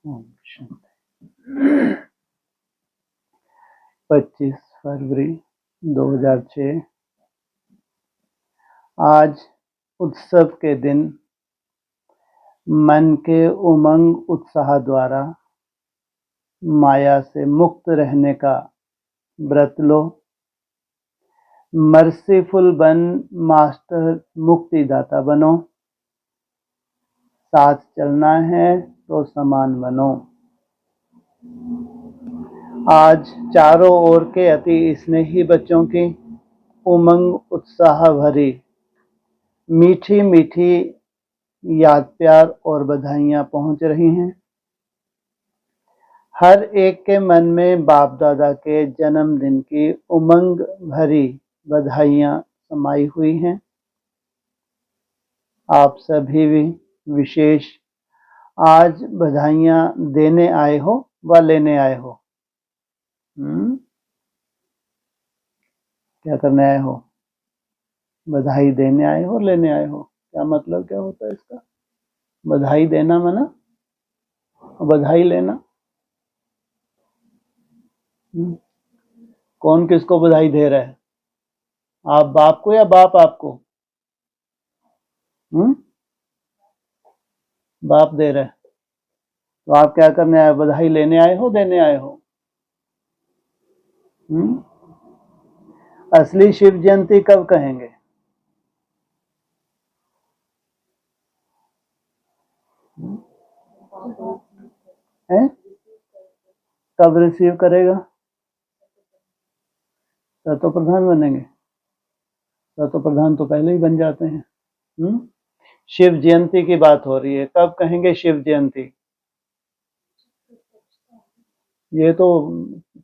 ओम शांति। 25 फरवरी 2006। आज उत्सव के दिन मन के उमंग उत्साह द्वारा माया से मुक्त रहने का व्रत लो। मर्सीफुल बन मास्टर मुक्तिदाता बनो। साथ चलना है तो समान बनो। आज चारों ओर के अति स्नेही बच्चों की उमंग उत्साह भरी मीठी मीठी याद प्यार और बधाइयां पहुंच रही हैं। हर एक के मन में बाप दादा के जन्मदिन की उमंग भरी बधाइयां समाई हुई हैं। आप सभी भी विशेष आज बधाइयां देने आए हो व लेने आए हो। क्या करने आए हो? बधाई देने आए हो, लेने आए हो? क्या मतलब क्या होता है इसका? बधाई देना माना बधाई लेना। कौन किसको बधाई दे रहा है? आप बाप को या बाप आपको? बाप दे रहे हैं। तो आप क्या करने आए? बधाई लेने आए हो, देने आए हो? असली शिव जयंती कब कहेंगे? हैं? कब रिसीव करेगा? तो प्रधान बनेंगे। तो प्रधान तो पहले ही बन जाते हैं। शिव जयंती की बात हो रही है। कब कहेंगे शिव जयंती? ये तो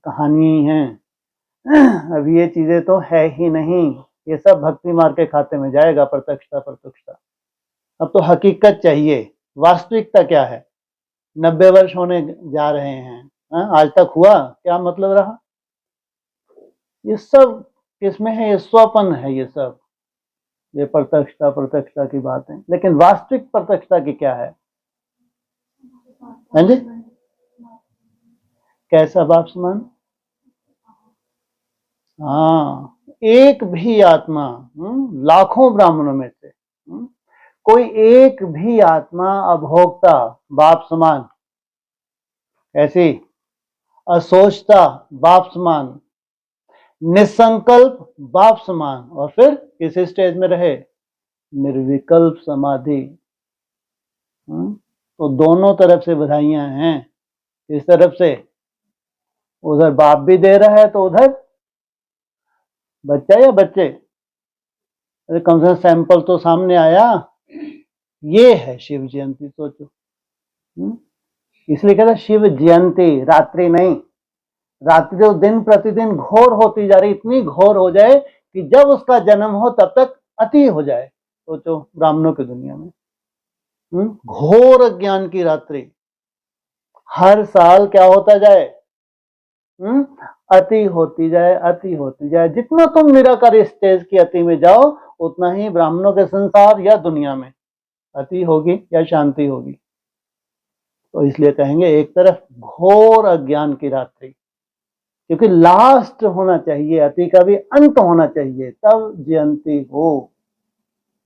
कहानी है। अब ये चीजें तो है ही नहीं। ये सब भक्ति मार्ग के खाते में जाएगा। प्रत्यक्षता प्रत्यक्षता। अब तो हकीकत चाहिए। वास्तविकता क्या है? 90 वर्ष होने जा रहे हैं। आज तक हुआ? क्या मतलब रहा? ये सब किसमें है? ये स्वपन है। ये सब ये प्रत्यक्षता प्रत्यक्षता की बात है। लेकिन वास्तविक प्रत्यक्षता की क्या है? जी, कैसा बाप समान? हाँ, एक भी आत्मा लाखों ब्राह्मणों में से कोई एक भी आत्मा अभोक्ता बाप समान, ऐसी असोचता बाप समान, निसंकल्प बाप समान, और फिर किस स्टेज में रहे? निर्विकल्प समाधि। तो दोनों तरफ से बधाइयां हैं। इस तरफ से उधर बाप भी दे रहा है, तो उधर बच्चा या बच्चे? अरे कम से कम सैंपल तो सामने आया। ये है शिव जयंती। सोचो। इसलिए कहता शिव जयंती, रात्रि नहीं। रात्रि तो दिन प्रतिदिन घोर होती जा रही, इतनी घोर हो जाए कि जब उसका जन्म हो तब तक अति हो जाए। सोचो ब्राह्मणों की दुनिया में घोर अज्ञान की रात्रि। हर साल क्या होता जाए? अति होती जाए, अति होती जाए। जितना तुम निराकार स्टेज की अति में जाओ, उतना ही ब्राह्मणों के संसार या दुनिया में अति होगी या शांति होगी। तो इसलिए कहेंगे एक तरफ घोर अज्ञान की रात्रि, क्योंकि लास्ट होना चाहिए, अति का भी अंत होना चाहिए, तब जयंती हो।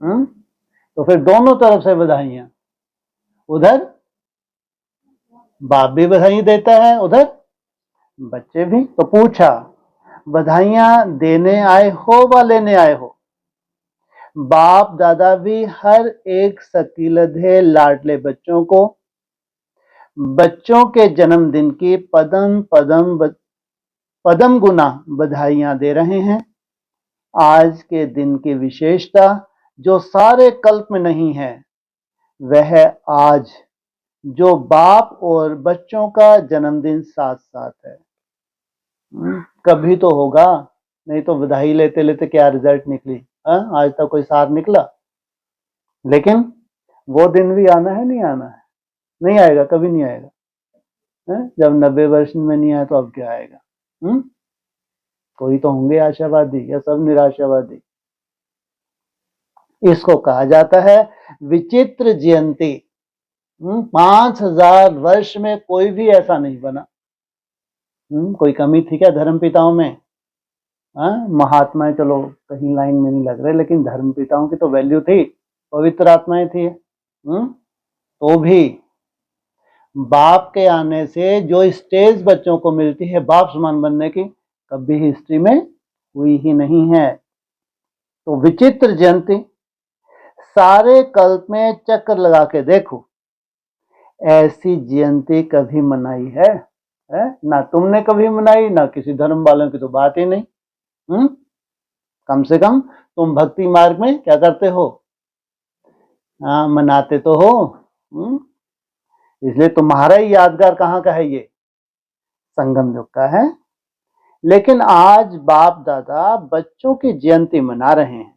तो फिर दोनों तरफ से बधाइयां। उधर बाप भी बधाई देता है, उधर बच्चे भी। तो पूछा, बधाइयां देने आए हो व लेने आए हो? बाप दादा भी हर एक सकीलधे लाडले बच्चों को बच्चों के जन्मदिन की पदम गुना बधाइयां दे रहे हैं। आज के दिन की विशेषता जो सारे कल्प में नहीं है, वह आज जो बाप और बच्चों का जन्मदिन साथ साथ है। कभी तो होगा, नहीं तो बधाई लेते लेते क्या रिजल्ट निकली? आज तक कोई सार निकला? लेकिन वो दिन भी आना है, नहीं आना है? नहीं आएगा, कभी नहीं आएगा। जब 90 वर्ष में नहीं आया तो अब क्या आएगा? कोई तो होंगे आशावादी, या सब निराशावादी। इसको कहा जाता है विचित्र जयंती। 5000 वर्ष में कोई भी ऐसा नहीं बना। कोई कमी थी क्या धर्म पिताओं में? महात्माएं चलो कहीं लाइन में नहीं लग रहे, लेकिन धर्म पिताओं की तो वैल्यू थी, पवित्र आत्माएं थी। तो भी बाप के आने से जो स्टेज बच्चों को मिलती है बाप समान बनने की, कभी हिस्ट्री में हुई ही नहीं है। तो विचित्र जयंती, सारे कल्प में चक्कर लगा के देखो, ऐसी जयंती कभी मनाई है? ना तुमने कभी मनाई, ना किसी धर्म वालों की तो बात ही नहीं। कम से कम तुम भक्ति मार्ग में क्या करते हो? मनाते तो हो। इसलिए तुम्हारा ही यादगार कहाँ का है? ये संगम युग का है। लेकिन आज बाप दादा बच्चों की जयंती मना रहे हैं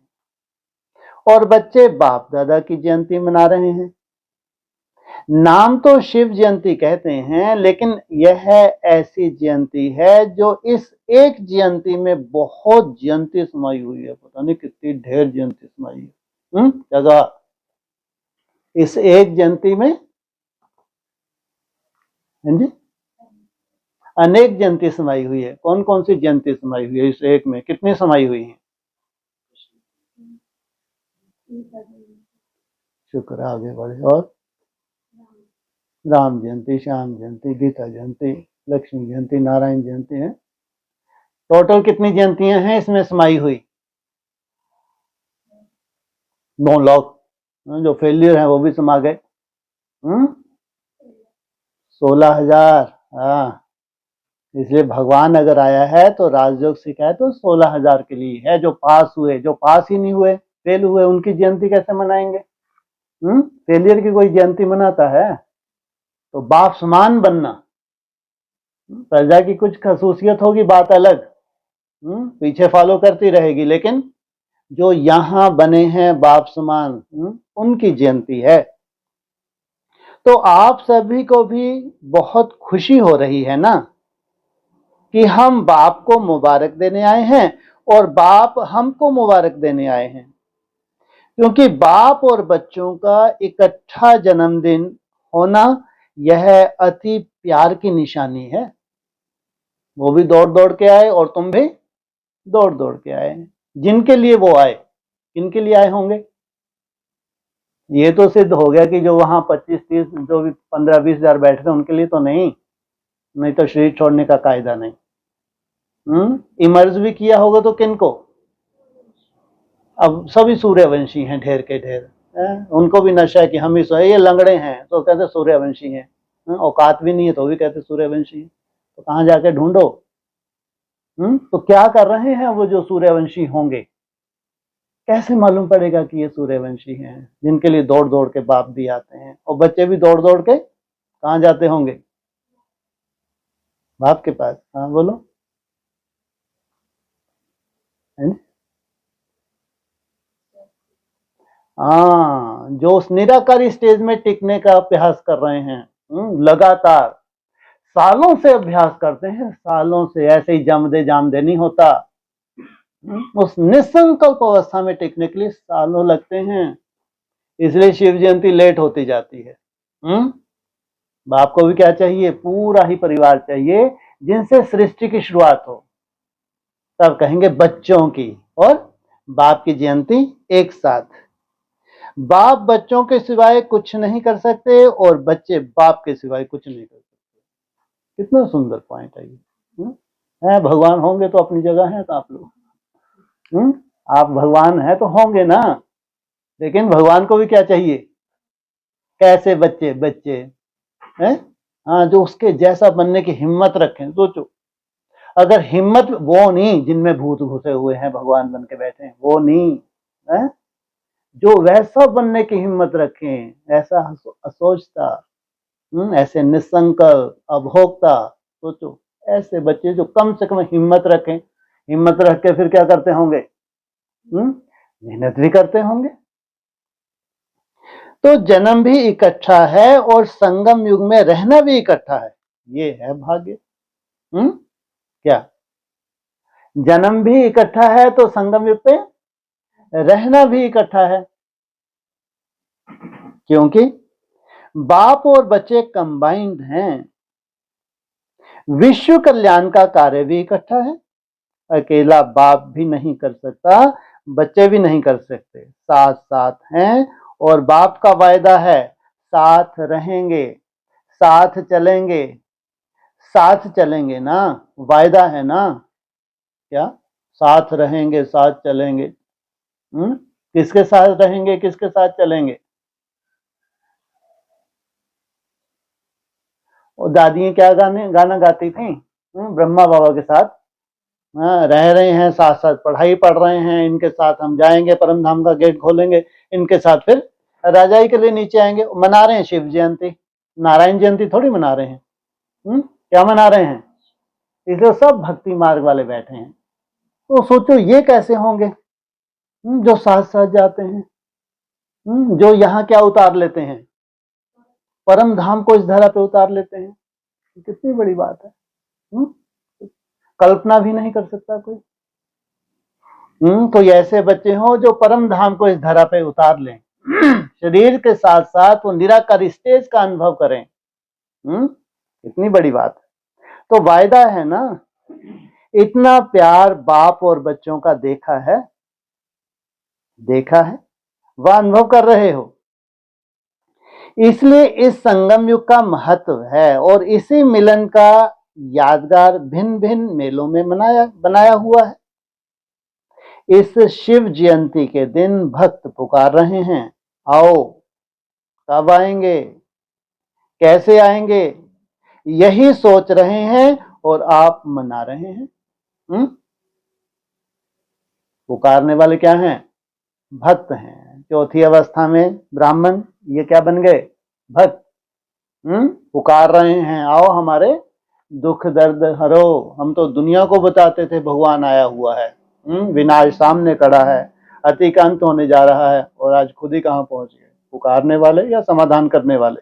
और बच्चे बाप दादा की जयंती मना रहे हैं। नाम तो शिव जयंती कहते हैं, लेकिन यह ऐसी जयंती है जो इस एक जयंती में बहुत जयंती समाई हुई है। पता नहीं कितनी ढेर जयंती समाई है जगह इस एक जयंती में। जी, अनेक जयंती समाई हुई है। कौन कौन सी जयंती समाई हुई है इस एक में? कितनी समाई हुई है? शुक्र, आगे बढ़े। और राम जयंती, श्याम जयंती, गीता जयंती, लक्ष्मी जयंती, नारायण जयंती है। टोटल कितनी जयंतियां हैं इसमें समाई हुई? 9 लाख। जो फेलियर है वो भी समा गए। 16,000। हाँ, इसलिए भगवान अगर आया है तो राजयोग सिखाए तो 16,000 के लिए है। जो पास हुए, जो पास ही नहीं हुए, फेल हुए, उनकी जयंती कैसे मनाएंगे? फेलियर की कोई जयंती मनाता है? तो बाप समान बनना, प्रजा की कुछ खसूसियत होगी, बात अलग, पीछे फॉलो करती रहेगी, लेकिन जो यहां बने हैं बाप समान, उनकी जयंती है। तो आप सभी को भी बहुत खुशी हो रही है ना कि हम बाप को मुबारक देने आए हैं और बाप हमको मुबारक देने आए हैं, क्योंकि बाप और बच्चों का इकट्ठा जन्मदिन होना यह अति प्यार की निशानी है। वो भी दौड़ दौड़ के आए और तुम भी दौड़ दौड़ के आए। जिनके लिए वो आए, किनके लिए आए होंगे? ये तो सिद्ध हो गया कि जो वहां 25-30 जो भी 15-20 हजार बैठे थे उनके लिए तो नहीं तो शरीर छोड़ने का कायदा नहीं। इमर्ज भी किया होगा तो किनको? अब सभी सूर्यवंशी हैं, ढेर के ढेर। उनको भी नशा है कि हम ही ये लंगड़े हैं तो कहते सूर्यवंशी हैं, औकात भी नहीं है तो भी कहते सूर्यवंशी है। तो कहाँ जाके ढूंढो? तो क्या कर रहे हैं वो जो सूर्यवंशी होंगे? कैसे मालूम पड़ेगा कि ये सूर्यवंशी हैं जिनके लिए दौड़ दौड़ के बाप भी आते हैं? और बच्चे भी दौड़ दौड़ के कहाँ जाते होंगे? बाप के पास। हाँ बोलो। हाँ, जो उस निराकारी स्टेज में टिकने का अभ्यास कर रहे हैं, लगातार सालों से अभ्यास करते हैं, सालों से। ऐसे ही जम दे नहीं होता। उस निसंकल्प अवस्था में टिकने के लिए सालों लगते हैं। इसलिए शिव जयंती लेट होती जाती है। बाप को भी क्या चाहिए? पूरा ही परिवार चाहिए जिनसे सृष्टि की शुरुआत हो। तब कहेंगे बच्चों की और बाप की जयंती एक साथ। बाप बच्चों के सिवाय कुछ नहीं कर सकते और बच्चे बाप के सिवाय कुछ नहीं कर सकते। कितना सुंदर पॉइंट है ये। है भगवान होंगे तो अपनी जगह है तो आप लोग, आप भगवान हैं तो होंगे ना, लेकिन भगवान को भी क्या चाहिए? कैसे बच्चे हैं? हाँ, जो उसके जैसा बनने की हिम्मत रखें। सोचो, अगर हिम्मत वो नहीं जिनमें भूत घुसे हुए हैं भगवान बन के बैठे हैं, वो नहीं है, जो वैसा बनने की हिम्मत रखें, ऐसा असोचता, ऐसे निसंकल्प अभोक्ता। सोचो, ऐसे बच्चे जो कम से कम हिम्मत रखें, हिम्मत रख के फिर क्या करते होंगे? मेहनत भी करते होंगे। तो जन्म भी इकट्ठा है और संगम युग में रहना भी इकट्ठा है। ये है भाग्य। क्या जन्म भी इकट्ठा है तो संगम युग पे रहना भी इकट्ठा है, क्योंकि बाप और बच्चे कंबाइंड हैं। विश्व कल्याण का कार्य भी इकट्ठा है। अकेला बाप भी नहीं कर सकता, बच्चे भी नहीं कर सकते, साथ साथ हैं। और बाप का वायदा है, साथ रहेंगे, साथ चलेंगे, साथ चलेंगे ना, वायदा है ना। क्या? साथ रहेंगे, साथ चलेंगे। किसके साथ रहेंगे, किसके साथ चलेंगे? और दादी क्या गाना गाती थी? ब्रह्मा बाबा के साथ। हाँ, रह रहे हैं साथ साथ, पढ़ाई पढ़ रहे हैं, इनके साथ हम जाएंगे, परम धाम का गेट खोलेंगे, इनके साथ फिर राजाई के लिए नीचे आएंगे। मना रहे हैं शिव जयंती, नारायण जयंती थोड़ी मना रहे हैं। क्या मना रहे हैं? इसलिए सब भक्ति मार्ग वाले बैठे हैं। तो सोचो ये कैसे होंगे जो साथ साथ जाते हैं, जो यहाँ क्या उतार लेते हैं, परम धाम को इस धरा पे उतार लेते हैं। कितनी बड़ी बात है। कल्पना भी नहीं कर सकता कोई। कोई ऐसे बच्चे हों जो परम धाम को इस धरा पे उतार लें, शरीर के साथ साथ वो निराकार स्टेज का अनुभव करें। इतनी बड़ी बात है। तो वायदा है ना, इतना प्यार बाप और बच्चों का देखा है, वह अनुभव कर रहे हो। इसलिए इस संगम युग का महत्व है और इसी मिलन का यादगार भिन्न भिन्न मेलों में बनाया हुआ है। इस शिव जयंती के दिन भक्त पुकार रहे हैं, आओ। कब आएंगे, कैसे आएंगे, यही सोच रहे हैं और आप मना रहे हैं। पुकारने वाले क्या हैं? भक्त हैं। चौथी अवस्था में ब्राह्मण, ये क्या बन गए? भक्त। पुकार रहे हैं, आओ हमारे दुख दर्द हरो। हम तो दुनिया को बताते थे भगवान आया हुआ है, विनाश सामने खड़ा है, अति का अंत होने जा रहा है, और आज खुद ही कहां पहुंच गए? पुकारने वाले या समाधान करने वाले?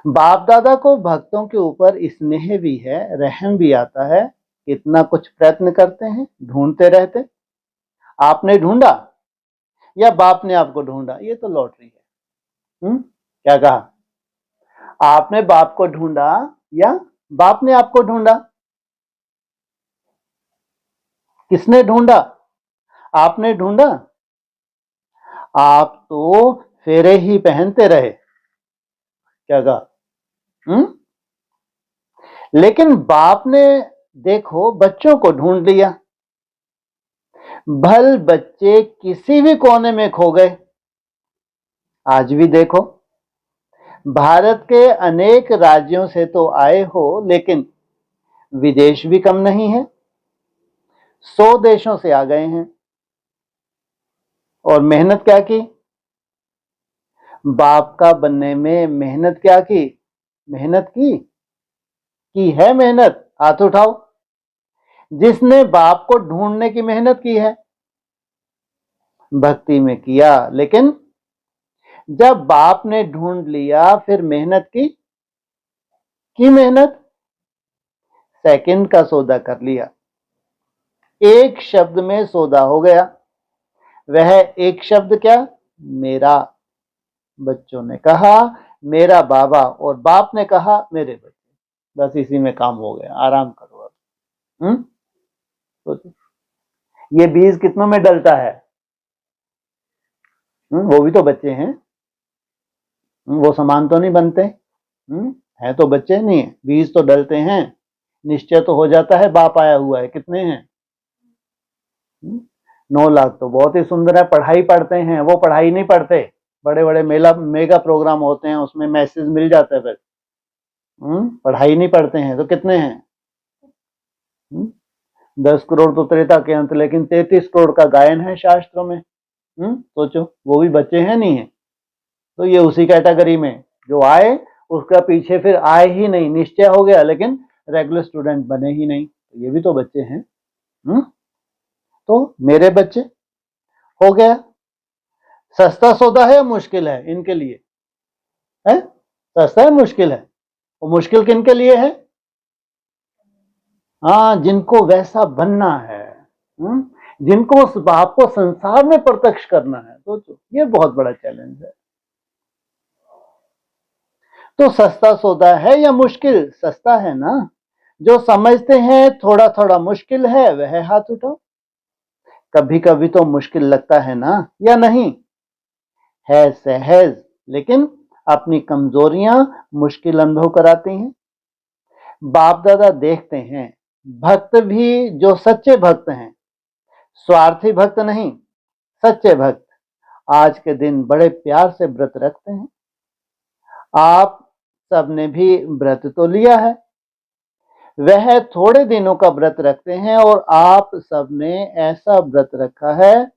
बाप दादा को भक्तों के ऊपर स्नेह भी है, रहम भी आता है। कितना कुछ प्रयत्न करते हैं, ढूंढते रहते। आपने ढूंढा या बाप ने आपको ढूंढा? ये तो लॉटरी है। क्या कहा? आपने बाप को ढूंढा या बाप ने आपको ढूंढा? किसने ढूंढा? आपने ढूंढा? आप तो फेरे ही पहनते रहे। क्या कहा? लेकिन बाप ने देखो बच्चों को ढूंढ लिया। भल बच्चे किसी भी कोने में खो गए। आज भी देखो, भारत के अनेक राज्यों से तो आए हो, लेकिन विदेश भी कम नहीं है। 100 देशों से आ गए हैं और मेहनत क्या की? बाप का बनने में मेहनत क्या की? मेहनत की है मेहनत? हाथ उठाओ जिसने बाप को ढूंढने की मेहनत की है। भक्ति में किया, लेकिन जब बाप ने ढूंढ लिया फिर मेहनत की मेहनत। सेकंड का सौदा कर लिया, एक शब्द में सौदा हो गया। वह एक शब्द क्या? मेरा। बच्चों ने कहा मेरा बाबा, और बाप ने कहा मेरे बच्चे। बस इसी में काम हो गया, आराम करो अब। सोचो, ये बीज कितनों में डलता है? वो भी तो बच्चे हैं। वो समान तो नहीं बनते। है तो बच्चे नहीं, बीज तो डलते हैं। निश्चय तो हो जाता है बाप आया हुआ है। कितने हैं? 9 लाख तो बहुत ही सुंदर है। पढ़ाई पढ़ते हैं, वो पढ़ाई नहीं पढ़ते। बड़े बड़े मेगा प्रोग्राम होते हैं, उसमें मैसेज मिल जाता है फिर। पढ़ाई नहीं पढ़ते हैं तो कितने हैं? 10 करोड़ तो त्रेता के अंत, लेकिन 33 करोड़ का गायन है शास्त्रों में। सोचो, वो भी बच्चे हैं नहीं है? तो ये उसी कैटेगरी में जो आए, उसका पीछे फिर आए ही नहीं, निश्चय हो गया, लेकिन रेगुलर स्टूडेंट बने ही नहीं। तो ये भी तो बच्चे हैं। तो मेरे बच्चे हो गया। सस्ता सौदा है या मुश्किल है इनके लिए? है सस्ता है मुश्किल है? वो मुश्किल किन के लिए है? हाँ, जिनको वैसा बनना है, जिनको उस बाप को संसार में प्रत्यक्ष करना है। सोचो, ये बहुत बड़ा चैलेंज है। तो सस्ता सौदा है या मुश्किल? सस्ता है ना। जो समझते हैं थोड़ा थोड़ा मुश्किल है वह हाथ उठाओ। कभी कभी तो मुश्किल लगता है ना, या नहीं? है सहज, लेकिन अपनी कमजोरियां मुश्किल अनुभव कराती हैं। बाप दादा देखते हैं भक्त भी, जो सच्चे भक्त हैं, स्वार्थी भक्त नहीं, सच्चे भक्त आज के दिन बड़े प्यार से व्रत रखते हैं। आप सबने भी व्रत तो लिया है। वह थोड़े दिनों का व्रत रखते हैं और आप सबने ऐसा व्रत रखा है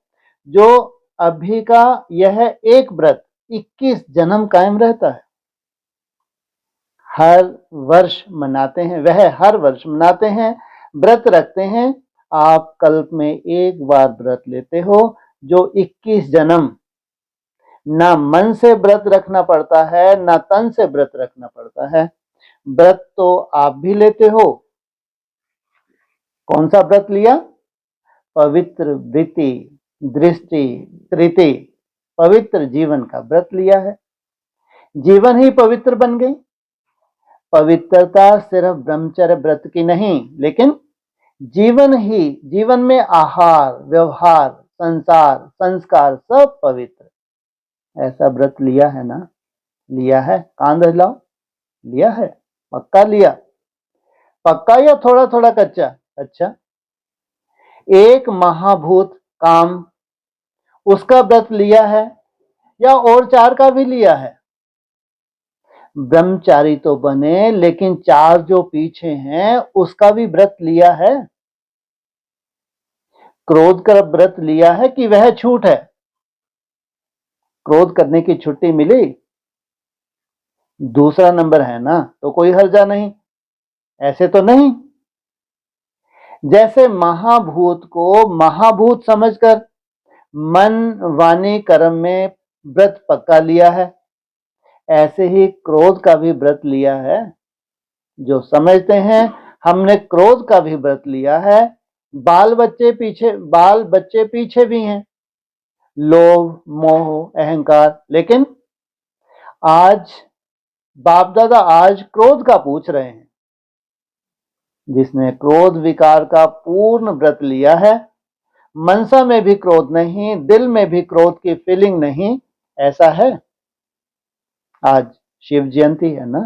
जो अभी का यह एक व्रत 21 जन्म कायम रहता है। हर वर्ष मनाते हैं, वह हर वर्ष मनाते हैं, व्रत रखते हैं। आप कल्प में एक बार व्रत लेते हो जो 21 जन्म, ना मन से व्रत रखना पड़ता है ना तन से व्रत रखना पड़ता है। व्रत तो आप भी लेते हो। कौन सा व्रत लिया? पवित्र वृत्ति, दृष्टि, तृति, पवित्र जीवन का व्रत लिया है। जीवन ही पवित्र बन गई। पवित्रता सिर्फ ब्रह्मचर्य व्रत की नहीं, लेकिन जीवन में आहार, व्यवहार, संसार, संस्कार सब पवित्र। ऐसा व्रत लिया है ना? लिया है? कांध हिलाओ। लिया है? पक्का लिया? पक्का या थोड़ा थोड़ा कच्चा? अच्छा। एक महाभूत काम, उसका व्रत लिया है या और 4 का भी लिया है? ब्रह्मचारी तो बने, लेकिन 4 जो पीछे हैं उसका भी व्रत लिया है? क्रोध का व्रत लिया है कि वह छूट है? क्रोध करने की छुट्टी मिली? दूसरा नंबर है ना, तो कोई हर्जा नहीं। ऐसे तो नहीं। जैसे महाभूत को महाभूत समझकर मन, वाणी, कर्म में व्रत पक्का लिया है, ऐसे ही क्रोध का भी व्रत लिया है। जो समझते हैं हमने क्रोध का भी व्रत लिया है। बाल बच्चे पीछे भी हैं, लोभ, मोह, अहंकार। लेकिन आज बाप दादा आज क्रोध का पूछ रहे हैं। जिसने क्रोध विकार का पूर्ण व्रत लिया है, मनसा में भी क्रोध नहीं, दिल में भी क्रोध की फीलिंग नहीं, ऐसा है? आज शिव जयंती है ना,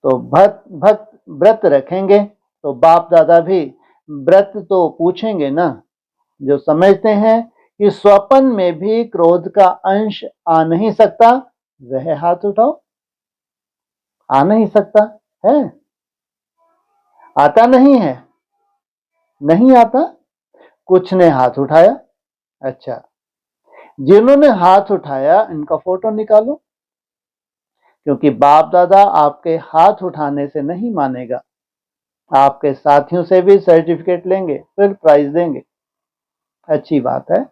तो भक्त व्रत रखेंगे तो बाप दादा भी व्रत तो पूछेंगे ना। जो समझते हैं कि स्वप्न में भी क्रोध का अंश आ नहीं सकता, वह हाथ उठाओ। आ नहीं सकता है? आता नहीं है? नहीं आता? कुछ ने हाथ उठाया। अच्छा, जिन्होंने हाथ उठाया इनका फोटो निकालो, क्योंकि बाप दादा आपके हाथ उठाने से नहीं मानेगा। आपके साथियों से भी सर्टिफिकेट लेंगे, फिर प्राइज देंगे। अच्छी बात है,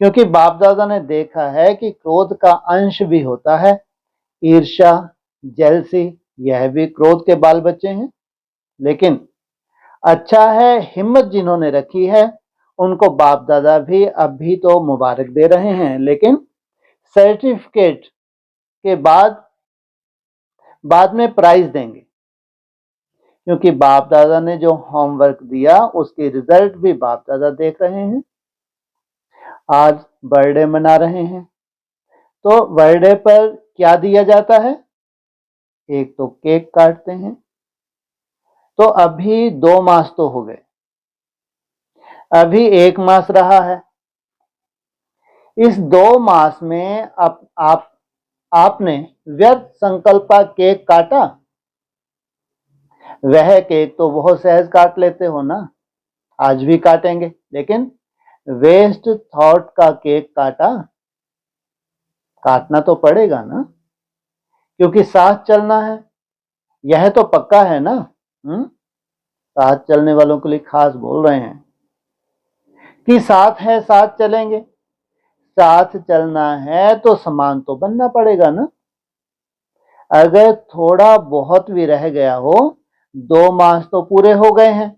क्योंकि बाप दादा ने देखा है कि क्रोध का अंश भी होता है। ईर्ष्या, जेलसी, यह भी क्रोध के बाल बच्चे हैं। लेकिन अच्छा है, हिम्मत जिन्होंने रखी है उनको बाप दादा भी अभी तो मुबारक दे रहे हैं, लेकिन सर्टिफिकेट के बाद में प्राइज देंगे। क्योंकि बाप दादा ने जो होमवर्क दिया उसके रिजल्ट भी बाप दादा देख रहे हैं। आज बर्थडे मना रहे हैं, तो बर्थडे पर क्या दिया जाता है? एक तो केक काटते हैं। तो अभी 2 मास तो हो गए, अभी 1 मास रहा है। इस 2 मास में आपने व्यर्थ संकल्प का केक काटा? वह केक तो बहुत सहज काट लेते हो ना, आज भी काटेंगे, लेकिन वेस्ट थॉट का केक काटा? काटना तो पड़ेगा ना, क्योंकि साथ चलना है। यह तो पक्का है ना। साथ चलने वालों के लिए खास बोल रहे हैं कि साथ है, साथ चलेंगे। साथ चलना है तो समान तो बनना पड़ेगा ना। अगर थोड़ा बहुत भी रह गया हो, 2 मास तो पूरे हो गए हैं,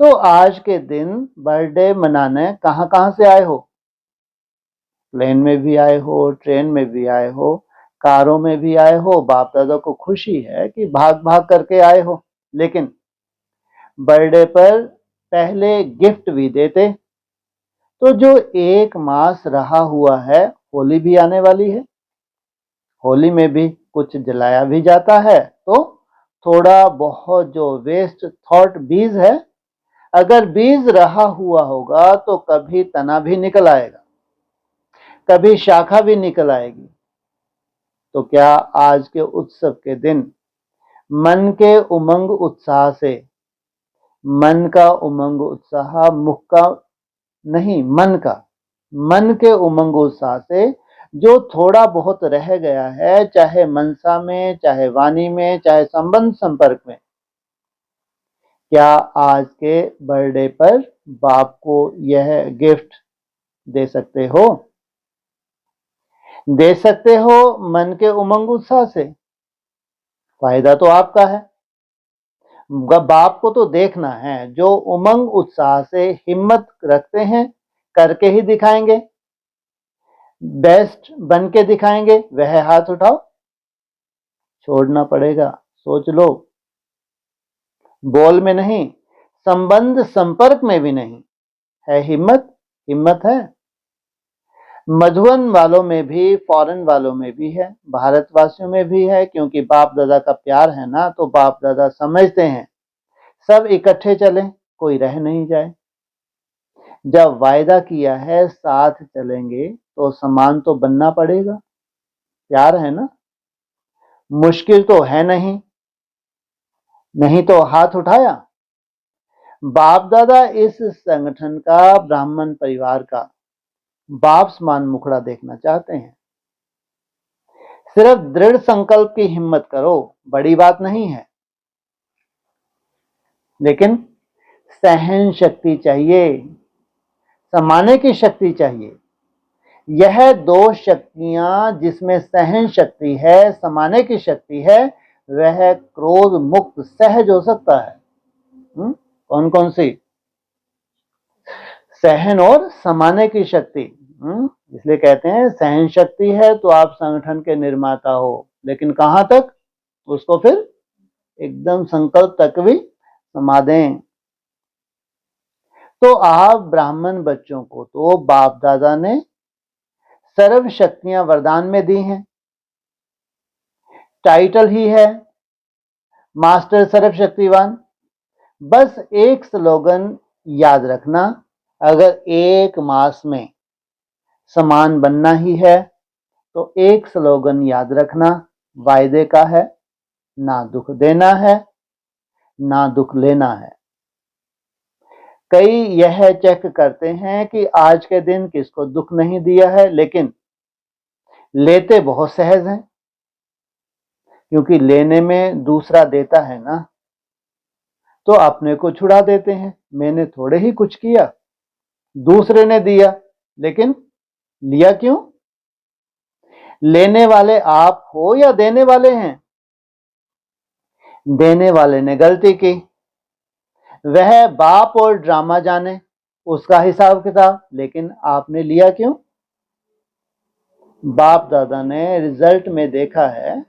तो आज के दिन बर्थडे मनाने कहां कहां से आए हो? प्लेन में भी आए हो, ट्रेन में भी आए हो, कारों में भी आए हो, बाप दादा को खुशी है कि भाग भाग करके आए हो, लेकिन बर्थडे पर पहले गिफ्ट भी देते। तो जो 1 मास रहा हुआ है, होली भी आने वाली है, होली में भी कुछ जलाया भी जाता है, तो थोड़ा बहुत जो वेस्ट थॉट बीज है, अगर बीज रहा हुआ होगा तो कभी तना भी निकल आएगा, कभी शाखा भी निकल आएगी। तो क्या आज के उत्सव के दिन मन के उमंग उत्साह से, मन का उमंग उत्साह मुख का नहीं, मन के उमंग उत्साह से जो थोड़ा बहुत रह गया है, चाहे मनसा में, चाहे वाणी में, चाहे संबंध संपर्क में, क्या आज के बर्थडे पर बाप को यह गिफ्ट दे सकते हो? दे सकते हो मन के उमंग उत्साह से, फायदा तो आपका है। बाप को तो देखना है, जो उमंग उत्साह से हिम्मत रखते हैं, करके ही दिखाएंगे, बेस्ट बन के दिखाएंगे, वह हाथ उठाओ। छोड़ना पड़ेगा, सोच लो। बोल में नहीं, संबंध संपर्क में भी नहीं है हिम्मत। हिम्मत है मधुबन वालों में भी, फॉरेन वालों में भी है, भारतवासियों में भी है, क्योंकि बाप दादा का प्यार है ना, तो बाप दादा समझते हैं सब इकट्ठे चलें, कोई रह नहीं जाए। जब वायदा किया है साथ चलेंगे तो समान तो बनना पड़ेगा, प्यार है ना, मुश्किल तो है नहीं, नहीं तो हाथ उठाया। बाप दादा इस संगठन का, ब्राह्मण परिवार का बाप समान मुखड़ा देखना चाहते हैं। सिर्फ दृढ़ संकल्प की हिम्मत करो, बड़ी बात नहीं है, लेकिन सहन शक्ति चाहिए, समाने की शक्ति चाहिए। यह 2 शक्तियां जिसमें सहन शक्ति है, समाने की शक्ति है, वह क्रोध मुक्त सहज हो सकता है। कौन कौन सी? सहन और समाने की शक्ति। इसलिए कहते हैं सहन शक्ति है तो आप संगठन के निर्माता हो, लेकिन कहां तक? उसको फिर एकदम संकल्प तक भी समा दें। तो आप ब्राह्मण बच्चों को तो बाप दादा ने सर्व शक्तियां वरदान में दी हैं, टाइटल ही है मास्टर सर्वशक्तिवान। बस एक स्लोगन याद रखना, अगर 1 मास में समान बनना ही है तो एक स्लोगन याद रखना, वायदे का है, ना दुख देना है, ना दुख लेना है। कई यह चेक करते हैं कि आज के दिन किसको दुख नहीं दिया है, लेकिन लेते बहुत सहज हैं, क्योंकि लेने में दूसरा देता है ना, तो अपने को छुड़ा देते हैं। मैंने थोड़े ही कुछ किया, दूसरे ने दिया, लेकिन लिया क्यों? लेने वाले आप हो या देने वाले हैं? देने वाले ने गलती की, वह बाप और ड्रामा जाने, उसका हिसाब किताब, लेकिन आपने लिया क्यों? बाप दादा ने रिजल्ट में देखा है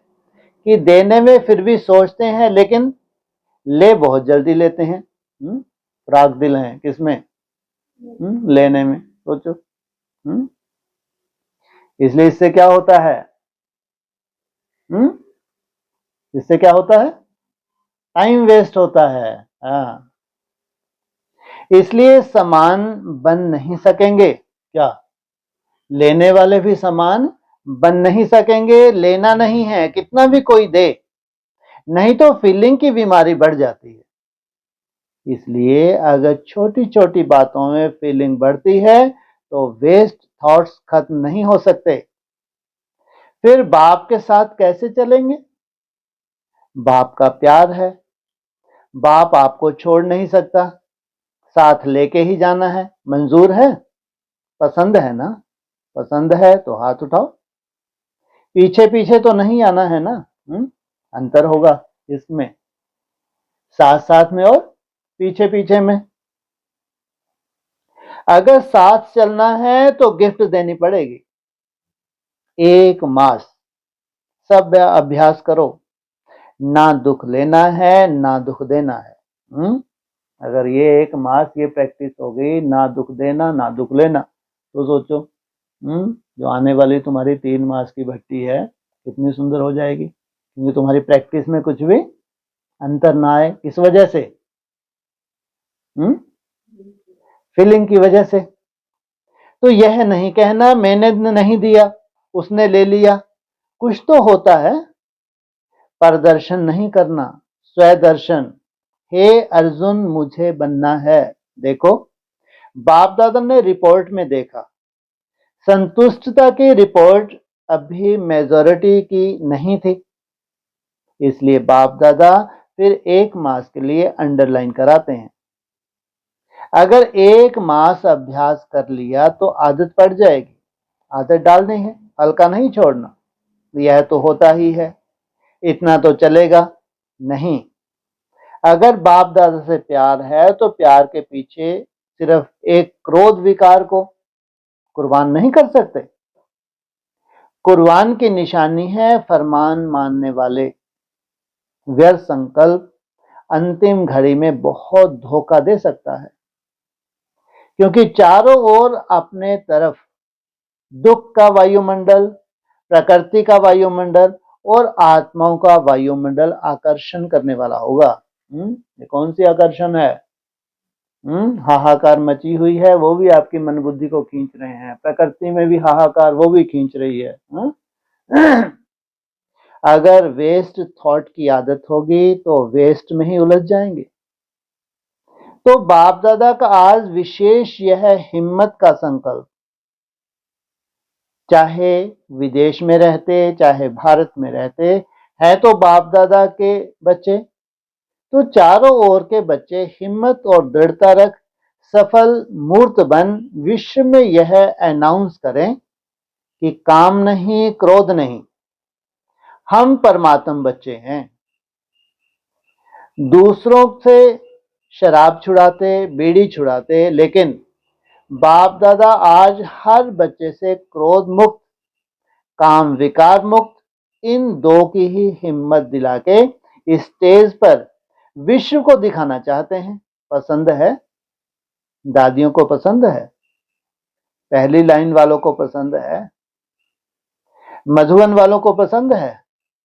कि देने में फिर भी सोचते हैं, लेकिन ले बहुत जल्दी लेते हैं। फ्राक दिल हैं किसमें? लेने में। सोचो। इसलिए इससे क्या होता है? इससे क्या होता है? टाइम वेस्ट होता है। हाँ, इसलिए समान बन नहीं सकेंगे। क्या? लेने वाले भी समान बन नहीं सकेंगे। लेना नहीं है, कितना भी कोई दे, नहीं तो फीलिंग की बीमारी बढ़ जाती है। इसलिए अगर छोटी छोटी बातों में फीलिंग बढ़ती है तो वेस्ट थॉट्स खत्म नहीं हो सकते। फिर बाप के साथ कैसे चलेंगे? बाप का प्यार है, बाप आपको छोड़ नहीं सकता, साथ लेके ही जाना है। मंजूर है? पसंद है ना? पसंद है तो हाथ उठाओ। पीछे पीछे तो नहीं आना है ना। अंतर होगा इसमें, साथ साथ में और पीछे पीछे में। अगर साथ चलना है तो गिफ्ट देनी पड़ेगी। 1 मास सब अभ्यास करो। ना दुख लेना है ना दुख देना है। अगर ये 1 मास ये प्रैक्टिस हो गई, ना दुख देना ना दुख लेना, तो सोचो जो आने वाली तुम्हारी 3 मास की भट्टी है कितनी सुंदर हो जाएगी, क्योंकि तुम्हारी प्रैक्टिस में कुछ भी अंतर ना आए। किस वजह से? फीलिंग की वजह से। तो यह नहीं कहना मैंने नहीं दिया उसने ले लिया, कुछ तो होता है। प्रदर्शन नहीं करना, स्वदर्शन। हे अर्जुन मुझे बनना है। देखो, बाप दादा ने रिपोर्ट में देखा, संतुष्टता की रिपोर्ट अभी मेजॉरिटी की नहीं थी, इसलिए बाप दादा फिर 1 मास के लिए अंडरलाइन कराते हैं। अगर 1 मास अभ्यास कर लिया तो आदत पड़ जाएगी। आदत डालनी है, हल्का नहीं छोड़ना। यह तो होता ही है, इतना तो चलेगा नहीं। अगर बाप दादा से प्यार है तो प्यार के पीछे सिर्फ एक क्रोध विकार को कुर्बान नहीं कर सकते। कुर्बान की निशानी है फरमान मानने वाले। व्यर्थ संकल्प अंतिम घड़ी में बहुत धोखा दे सकता है, क्योंकि चारों ओर अपने तरफ दुख का वायुमंडल, प्रकृति का वायुमंडल और आत्माओं का वायुमंडल आकर्षण करने वाला होगा। ये कौन सी आकर्षण है? हाहाकार मची हुई है, वो भी आपकी मन बुद्धि को खींच रहे हैं। प्रकृति में भी हाहाकार, वो भी खींच रही है। अगर वेस्ट थॉट की आदत होगी तो वेस्ट में ही उलझ जाएंगे। तो बाप दादा का आज विशेष यह हिम्मत का संकल्प, चाहे विदेश में रहते चाहे भारत में रहते, है तो बाप दादा के बच्चे, तो चारों ओर के बच्चे हिम्मत और दृढ़ता रख सफल मूर्त बन विश्व में यह अनाउंस करें कि काम नहीं, क्रोध नहीं, हम परमात्म बच्चे हैं। दूसरों से शराब छुड़ाते, बीड़ी छुड़ाते, लेकिन बाप दादा आज हर बच्चे से क्रोध मुक्त, काम विकार मुक्त, इन 2 की ही हिम्मत दिला के स्टेज पर विश्व को दिखाना चाहते हैं। पसंद है? दादियों को पसंद है? पहली लाइन वालों को पसंद है? मधुबन वालों को पसंद है?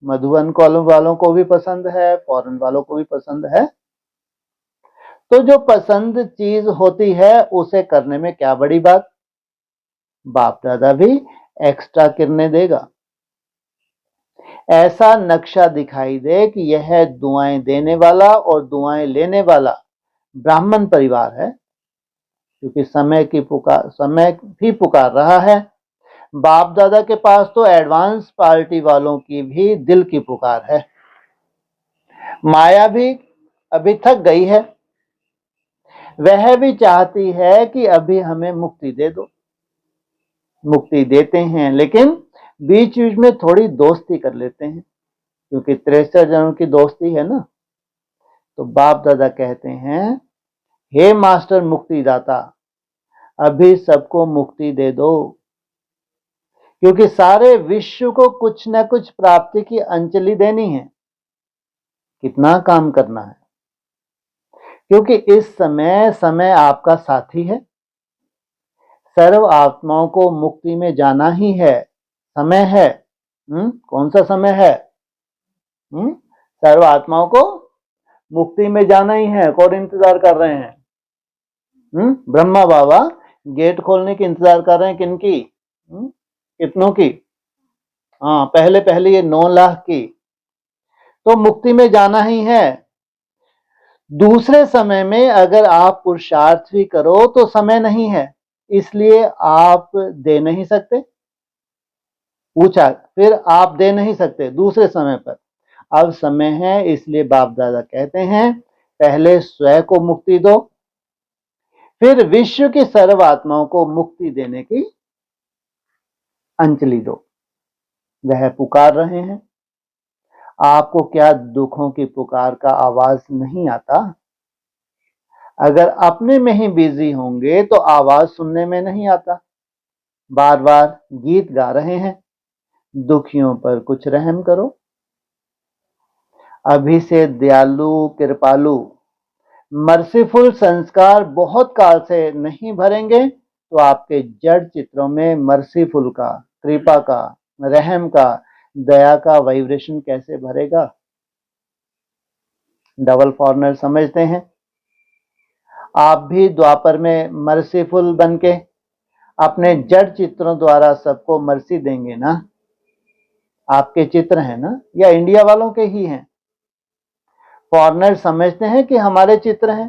मधुबन कॉलों वालों को भी पसंद है, फॉरेन वालों को भी पसंद है। तो जो पसंद चीज होती है उसे करने में क्या बड़ी बात। बाप दादा भी एक्स्ट्रा किरणें देगा। ऐसा नक्शा दिखाई दे कि यह दुआएं देने वाला और दुआएं लेने वाला ब्राह्मण परिवार है, क्योंकि समय भी पुकार रहा है। बाप दादा के पास तो एडवांस पार्टी वालों की भी दिल की पुकार है। माया भी अभी थक गई है, वह भी चाहती है कि अभी हमें मुक्ति दे दो। मुक्ति देते हैं, लेकिन बीच बीच में थोड़ी दोस्ती कर लेते हैं, क्योंकि 63 जनों की दोस्ती है ना। तो बाप दादा कहते हैं, हे मास्टर मुक्तिदाता, अभी सबको मुक्ति दे दो, क्योंकि सारे विश्व को कुछ न कुछ प्राप्ति की अंजलि देनी है। कितना काम करना है, क्योंकि इस समय आपका साथी है। सर्व आत्माओं को मुक्ति में जाना ही है, समय है। कौन सा समय है? सर्व आत्माओं को मुक्ति में जाना ही है। कौन इंतजार कर रहे हैं? ब्रह्मा बाबा गेट खोलने की इंतजार कर रहे हैं। किनकी? कितनों की? हाँ, पहले ये 9 लाख की। तो मुक्ति में जाना ही है। दूसरे समय में अगर आप पुरुषार्थ भी करो तो समय नहीं है, इसलिए आप दे नहीं सकते। पूछा, फिर आप दे नहीं सकते दूसरे समय पर। अब समय है, इसलिए बाप दादा कहते हैं, पहले स्वयं को मुक्ति दो, फिर विश्व की सर्व आत्माओं को मुक्ति देने की अंजलि दो। वह पुकार रहे हैं। आपको क्या दुखों की पुकार का आवाज नहीं आता? अगर अपने में ही बिजी होंगे तो आवाज सुनने में नहीं आता। बार बार गीत गा रहे हैं, दुखियों पर कुछ रहम करो। अभी से दयालु कृपालु मर्सीफुल संस्कार बहुत काल से नहीं भरेंगे तो आपके जड़ चित्रों में मर्सीफुल का, कृपा का, रहम का, दया का वाइब्रेशन कैसे भरेगा? डबल फॉर्मर समझते हैं? आप भी द्वापर में मर्सीफुल बनके अपने जड़ चित्रों द्वारा सबको मर्सी देंगे ना? आपके चित्र हैं ना, या इंडिया वालों के ही हैं? फॉरेनर समझते हैं कि हमारे चित्र हैं।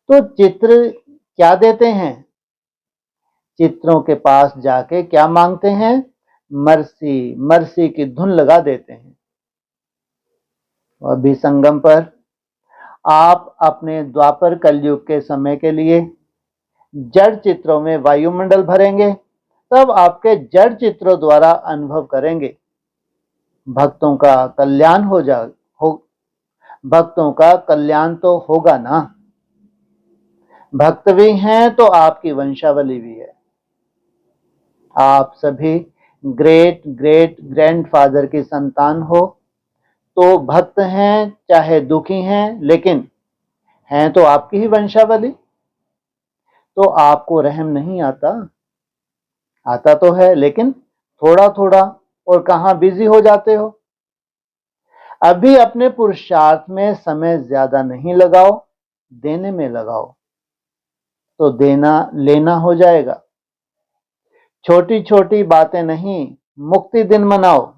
तो चित्र क्या देते हैं? चित्रों के पास जाके क्या मांगते हैं? मर्सी, मर्सी की धुन लगा देते हैं। और भी संगम पर आप अपने द्वापर कलयुग के समय के लिए जड़ चित्रों में वायुमंडल भरेंगे, तब आपके जड़ चित्रों द्वारा अनुभव करेंगे भक्तों का कल्याण भक्तों का कल्याण तो होगा ना। भक्त भी हैं तो आपकी वंशावली भी है। आप सभी ग्रेट ग्रेट ग्रैंडफादर की संतान हो, तो भक्त हैं चाहे दुखी हैं, लेकिन हैं तो आपकी ही वंशावली। तो आपको रहम नहीं आता? आता तो है, लेकिन थोड़ा थोड़ा, और कहां बिजी हो जाते हो। अभी अपने पुरुषार्थ में समय ज्यादा नहीं लगाओ, देने में लगाओ, तो देना लेना हो जाएगा। छोटी छोटी बातें नहीं, मुक्ति दिन मनाओ।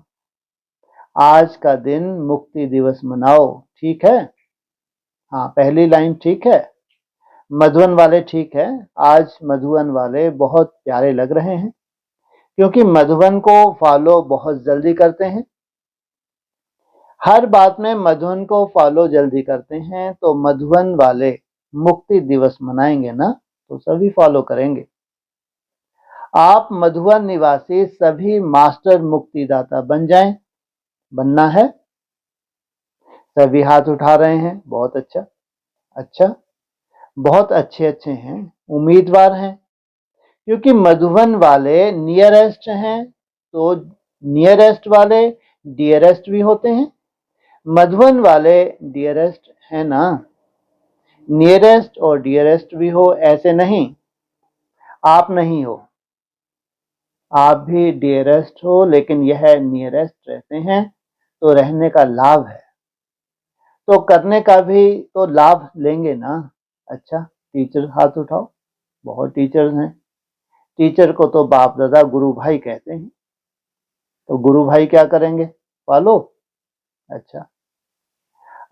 आज का दिन मुक्ति दिवस मनाओ, ठीक है? हाँ, पहली लाइन ठीक है। मधुबन वाले ठीक है। आज मधुबन वाले बहुत प्यारे लग रहे हैं, क्योंकि मधुबन को फॉलो बहुत जल्दी करते हैं। हर बात में मधुबन को फॉलो जल्दी करते हैं, तो मधुबन वाले मुक्ति दिवस मनाएंगे ना, तो सभी फॉलो करेंगे। आप मधुबन निवासी सभी मास्टर मुक्तिदाता बन जाएं। बनना है? सभी हाथ उठा रहे हैं, बहुत अच्छा। अच्छा, बहुत अच्छे अच्छे हैं, उम्मीदवार हैं, क्योंकि मधुबन वाले नियरेस्ट हैं, तो नियरेस्ट वाले डियरेस्ट भी होते हैं। मधुबन वाले डियरेस्ट है ना? नियरेस्ट और डियरेस्ट भी हो, ऐसे नहीं। आप नहीं हो, आप भी डियरेस्ट हो, लेकिन यह नियरेस्ट रहते हैं, तो रहने का लाभ है, तो करने का भी तो लाभ लेंगे ना। अच्छा, टीचर हाथ उठाओ। बहुत टीचर्स हैं। टीचर को तो बाप दादा गुरु भाई कहते हैं, तो गुरु भाई क्या करेंगे? फॉलो। अच्छा,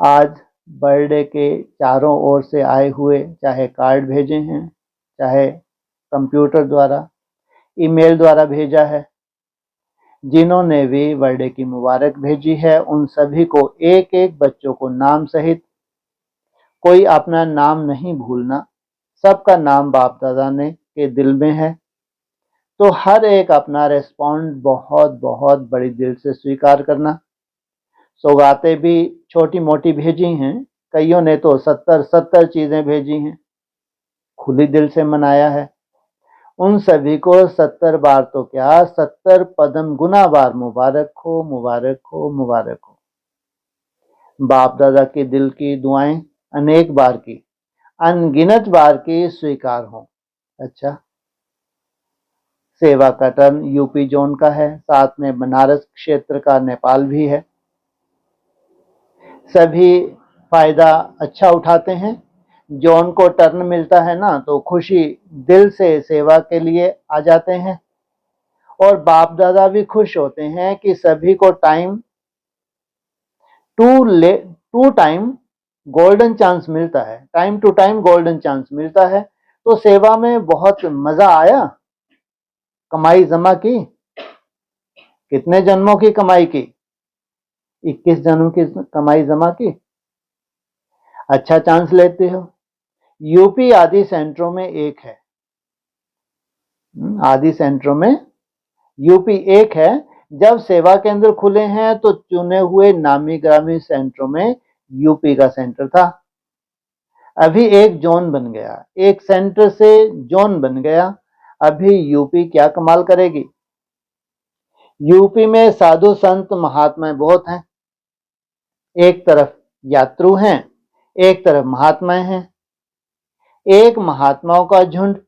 आज बर्थडे के चारों ओर से आए हुए, चाहे कार्ड भेजे हैं, चाहे कंप्यूटर द्वारा, ईमेल द्वारा भेजा है, जिन्होंने भी बर्थडे की मुबारक भेजी है, उन सभी को एक एक बच्चों को नाम सहित, कोई अपना नाम नहीं भूलना, सबका नाम बाप दादा ने के दिल में है, तो हर एक अपना रेस्पॉन्ड बहुत बहुत बड़ी दिल से स्वीकार करना। सौगातें भी छोटी मोटी भेजी हैं, कईयों ने तो 70 चीजें भेजी हैं, खुली दिल से मनाया है। उन सभी को 70 बार तो क्या, 70 पदम गुना बार मुबारक हो, मुबारक हो, मुबारक हो। बाप दादा के दिल की दुआएं अनेक बार की, अनगिनत बार की स्वीकार हो। अच्छा, सेवा का टर्न यूपी जोन का है, साथ में बनारस क्षेत्र का नेपाल भी है। सभी फायदा अच्छा उठाते हैं। जोन को टर्न मिलता है ना, तो खुशी दिल से सेवा के लिए आ जाते हैं, और बाप दादा भी खुश होते हैं कि सभी को टू टाइम गोल्डन चांस मिलता है, time to time golden chance मिलता है। तो सेवा में बहुत मजा आया। कमाई जमा की? कितने जन्मों की कमाई की? 21 जन्मों की कमाई जमा की। अच्छा चांस लेते हो। यूपी आदि सेंटरों में एक है, आदि सेंटरों में यूपी एक है। जब सेवा केंद्र खुले हैं, तो चुने हुए नामी ग्रामी सेंटरों में यूपी का सेंटर था। अभी एक जोन बन गया, एक सेंटर से जोन बन गया। अभी यूपी क्या कमाल करेगी? यूपी में साधु संत महात्मा बहुत हैं। एक तरफ यात्रु हैं, एक तरफ महात्माएं हैं। एक महात्माओं का झुंड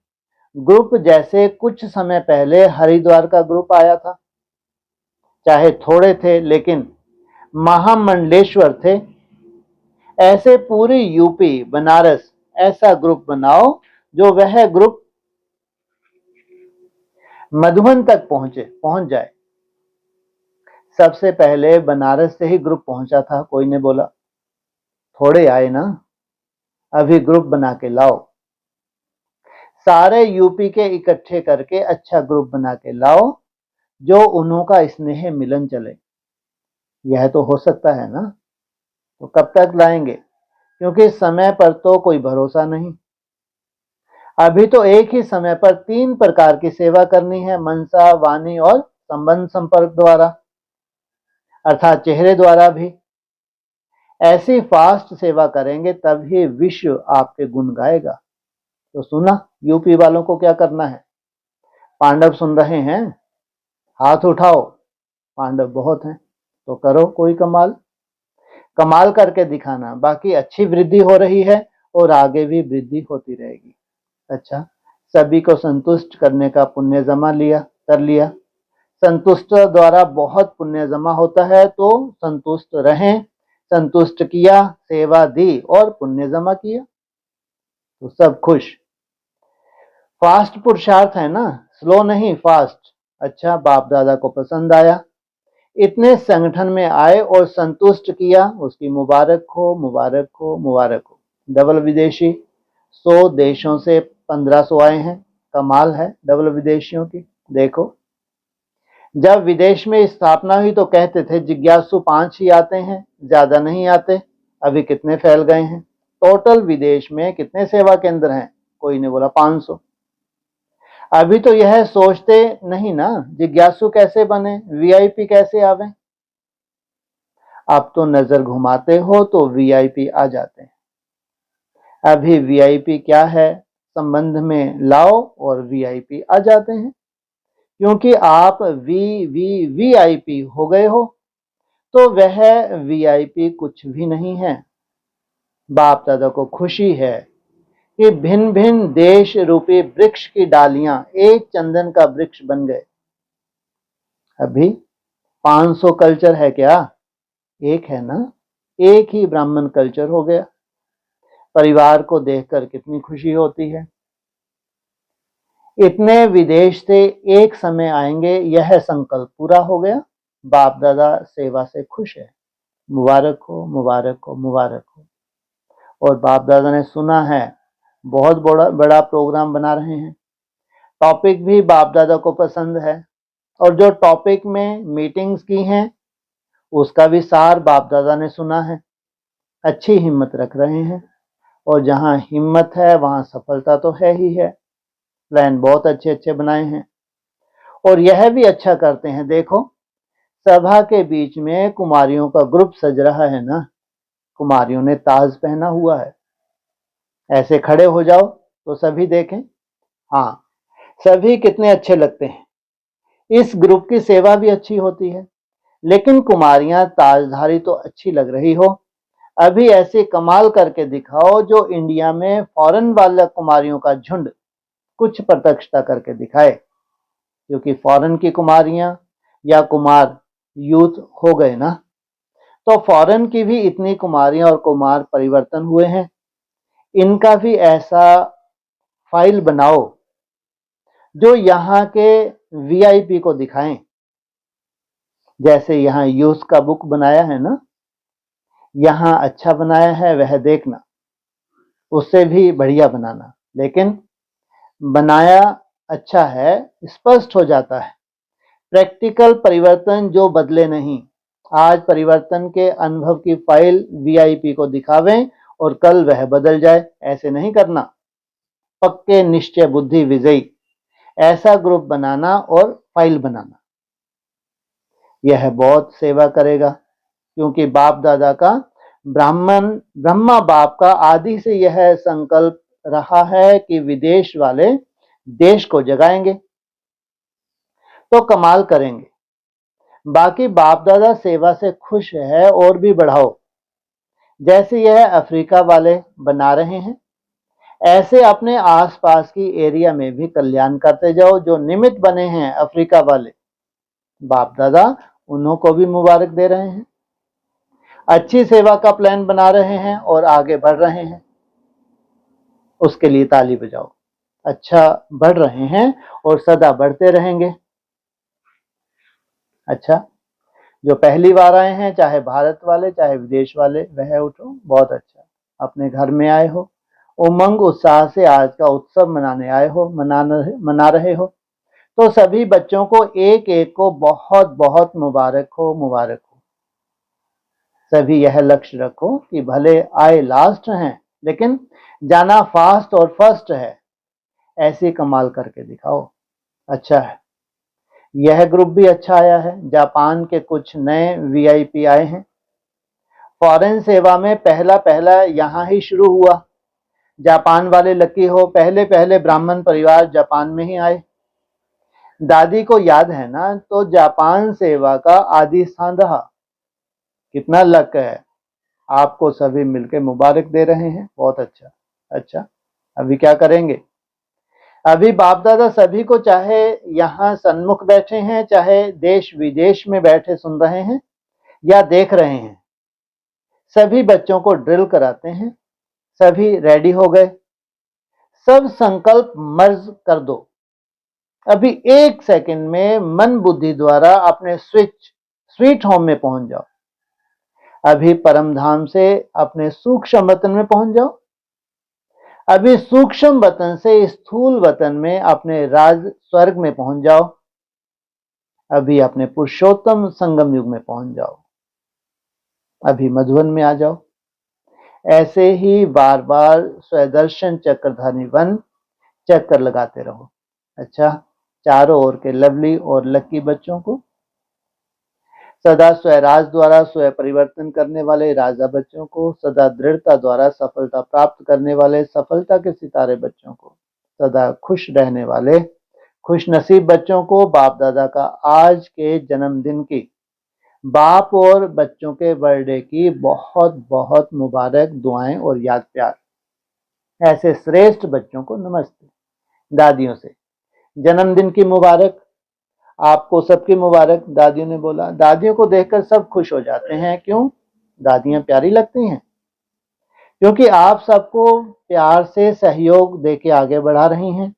ग्रुप, जैसे कुछ समय पहले हरिद्वार का ग्रुप आया था, चाहे थोड़े थे लेकिन महामंडलेश्वर थे। ऐसे पूरी यूपी बनारस ऐसा ग्रुप बनाओ जो वह ग्रुप मधुबन तक पहुंच जाए। सबसे पहले बनारस से ही ग्रुप पहुंचा था, कोई ने बोला थोड़े आए ना, अभी ग्रुप बना के लाओ। सारे यूपी के इकट्ठे करके अच्छा ग्रुप बना के लाओ जो उन्हों का स्नेह मिलन चले। यह तो हो सकता है ना, तो कब तक लाएंगे, क्योंकि समय पर तो कोई भरोसा नहीं। अभी तो एक ही समय पर 3 प्रकार की सेवा करनी है, मनसा, वाणी और संबंध संपर्क द्वारा, अर्थात चेहरे द्वारा भी। ऐसी फास्ट सेवा करेंगे तभी विश्व आपके गुण गाएगा। तो सुना यूपी वालों को क्या करना है? पांडव सुन रहे हैं? हाथ उठाओ। पांडव बहुत हैं तो करो कोई कमाल, कमाल करके दिखाना। बाकी अच्छी वृद्धि हो रही है और आगे भी वृद्धि होती रहेगी। अच्छा, सभी को संतुष्ट करने का पुण्य जमा कर लिया। संतुष्ट द्वारा बहुत पुण्य जमा होता है, तो संतुष्ट रहें। संतुष्ट किया, सेवा दी और पुण्य जमा किया, तो सब खुश। फास्ट पुरुषार्थ है ना, स्लो नहीं, फास्ट। अच्छा, बाप दादा को पसंद आया, इतने संगठन में आए और संतुष्ट किया, उसकी मुबारक हो, मुबारक हो, मुबारक हो। डबल विदेशी 100 देशों से 1500 आए हैं। कमाल है डबल विदेशियों की। देखो, जब विदेश में स्थापना हुई तो कहते थे जिज्ञासु 5 ही आते हैं, ज्यादा नहीं आते। अभी कितने फैल गए हैं? टोटल विदेश में कितने सेवा केंद्र हैं? कोई ने बोला 500। अभी तो यह सोचते नहीं ना जिज्ञासु कैसे बने, वीआईपी कैसे आवे। अब तो नजर घुमाते हो तो वीआईपी आ जाते हैं। अभी वीआईपी क्या है, संबंध में लाओ और वीआईपी आ जाते हैं। क्योंकि आप वीआईपी हो गए हो, तो वह वीआईपी कुछ भी नहीं है। बाप दादा को खुशी है कि भिन्न भिन्न देश रूपी वृक्ष की डालियां एक चंदन का वृक्ष बन गए। अभी 500 कल्चर है क्या? एक है ना, एक ही ब्राह्मण कल्चर हो गया। परिवार को देखकर कितनी खुशी होती है। इतने विदेश से एक समय आएंगे, यह संकल्प पूरा हो गया। बाप दादा सेवा से खुश है। मुबारक हो, मुबारक हो, मुबारक हो। और बाप दादा ने सुना है बहुत बड़ा प्रोग्राम बना रहे हैं। टॉपिक भी बाप दादा को पसंद है, और जो टॉपिक में मीटिंग्स की हैं उसका भी सार बाप दादा ने सुना है। अच्छी हिम्मत रख रहे हैं, और जहां हिम्मत है वहां सफलता तो है ही है। प्लान बहुत अच्छे अच्छे बनाए हैं, और यह भी अच्छा करते हैं। देखो, सभा के बीच में कुमारियों का ग्रुप सज रहा है ना, कुमारियों ने ताज पहना हुआ है। ऐसे खड़े हो जाओ तो सभी देखें। हाँ, सभी कितने अच्छे लगते हैं। इस ग्रुप की सेवा भी अच्छी होती है, लेकिन कुमारियां ताजधारी तो अच्छी लग रही हो। अभी ऐसे कमाल करके दिखाओ जो इंडिया में फॉरेन वाला कुमारियों का झुंड कुछ प्रत्यक्षता करके दिखाए। क्योंकि फॉरेन की कुमारियां या कुमार यूथ हो गए ना, तो फॉरेन की भी इतनी कुमारियां और कुमार परिवर्तन हुए हैं। इनका भी ऐसा फाइल बनाओ जो यहाँ के वीआईपी को दिखाएं। जैसे यहाँ यूथ का बुक बनाया है ना, यहाँ अच्छा बनाया है, वह देखना, उससे भी बढ़िया बनाना। लेकिन बनाया अच्छा है, स्पष्ट हो जाता है। प्रैक्टिकल परिवर्तन जो बदले नहीं। आज परिवर्तन के अनुभव की फाइल वीआईपी को दिखावें और कल वह बदल जाए, ऐसे नहीं करना। पक्के निश्चय बुद्धि विजयी, ऐसा ग्रुप बनाना और फाइल बनाना, यह बहुत सेवा करेगा। क्योंकि बाप दादा का ब्रह्मा बाप का आदि से यह संकल्प रहा है कि विदेश वाले देश को जगाएंगे, तो कमाल करेंगे। बाकी बाप दादा सेवा से खुश है और भी बढ़ाओ। जैसे यह अफ्रीका वाले बना रहे हैं, ऐसे अपने आसपास की एरिया में भी कल्याण करते जाओ। जो निमित्त बने हैं अफ्रीका वाले बाप दादा, उन्हों को भी मुबारक दे रहे हैं। अच्छी सेवा का प्लान बना रहे हैं और आगे बढ़ रहे हैं, उसके लिए ताली बजाओ। अच्छा बढ़ रहे हैं और सदा बढ़ते रहेंगे। अच्छा, जो पहली बार आए हैं, चाहे भारत वाले चाहे विदेश वाले, वह उठो। बहुत अच्छा, अपने घर में आए हो, उमंग उत्साह से आज का उत्सव मनाने आए हो, मना रहे हो, तो सभी बच्चों को एक एक को बहुत बहुत मुबारक हो, मुबारक हो। सभी यह लक्ष्य रखो कि भले आए लास्ट हैं, लेकिन जाना फास्ट और फर्स्ट है। ऐसी कमाल करके दिखाओ। अच्छा है, यह ग्रुप भी अच्छा आया है। जापान के कुछ नए वीआईपी आए हैं। फॉरेन सेवा में पहला पहला यहाँ ही शुरू हुआ। जापान वाले लकी हो, पहले पहले ब्राह्मण परिवार जापान में ही आए। दादी को याद है ना, तो जापान सेवा का आदि स्थान रहा। कितना लक है। आपको सभी मिलकर मुबारक दे रहे हैं। बहुत अच्छा। अच्छा, अभी क्या करेंगे? अभी बाप दादा सभी को, चाहे यहाँ सन्मुख बैठे हैं, चाहे देश विदेश में बैठे सुन रहे हैं या देख रहे हैं, सभी बच्चों को ड्रिल कराते हैं। सभी रेडी हो गए? सब संकल्प मर्ज कर दो। अभी 1 सेकंड में मन बुद्धि द्वारा अपने स्वीट होम में पहुंच जाओ। अभी परम धाम से अपने सूक्ष्म वतन में पहुंच जाओ। अभी सूक्ष्म वतन से स्थूल वतन में अपने राज स्वर्ग में पहुंच जाओ। अभी अपने पुरुषोत्तम संगम युग में पहुंच जाओ। अभी मधुवन में आ जाओ। ऐसे ही बार बार स्वदर्शन चक्रधारी वन चक्कर लगाते रहो। अच्छा, चारों ओर के लवली और लकी बच्चों को, सदा स्वराज द्वारा स्व परिवर्तन करने वाले राजा बच्चों को, सदा दृढ़ता द्वारा सफलता प्राप्त करने वाले सफलता के सितारे बच्चों को, सदा खुश रहने वाले खुश नसीब बच्चों को, बाप दादा का आज के जन्मदिन की, बाप और बच्चों के बर्थडे की बहुत बहुत मुबारक दुआएं और याद प्यार। ऐसे श्रेष्ठ बच्चों को नमस्ते। दादियों से जन्मदिन की मुबारक। आपको सबकी मुबारक, दादियों ने बोला। दादियों को देखकर सब खुश हो जाते हैं। क्यों? दादियां प्यारी लगती हैं, क्योंकि आप सबको प्यार से सहयोग देके आगे बढ़ा रही हैं।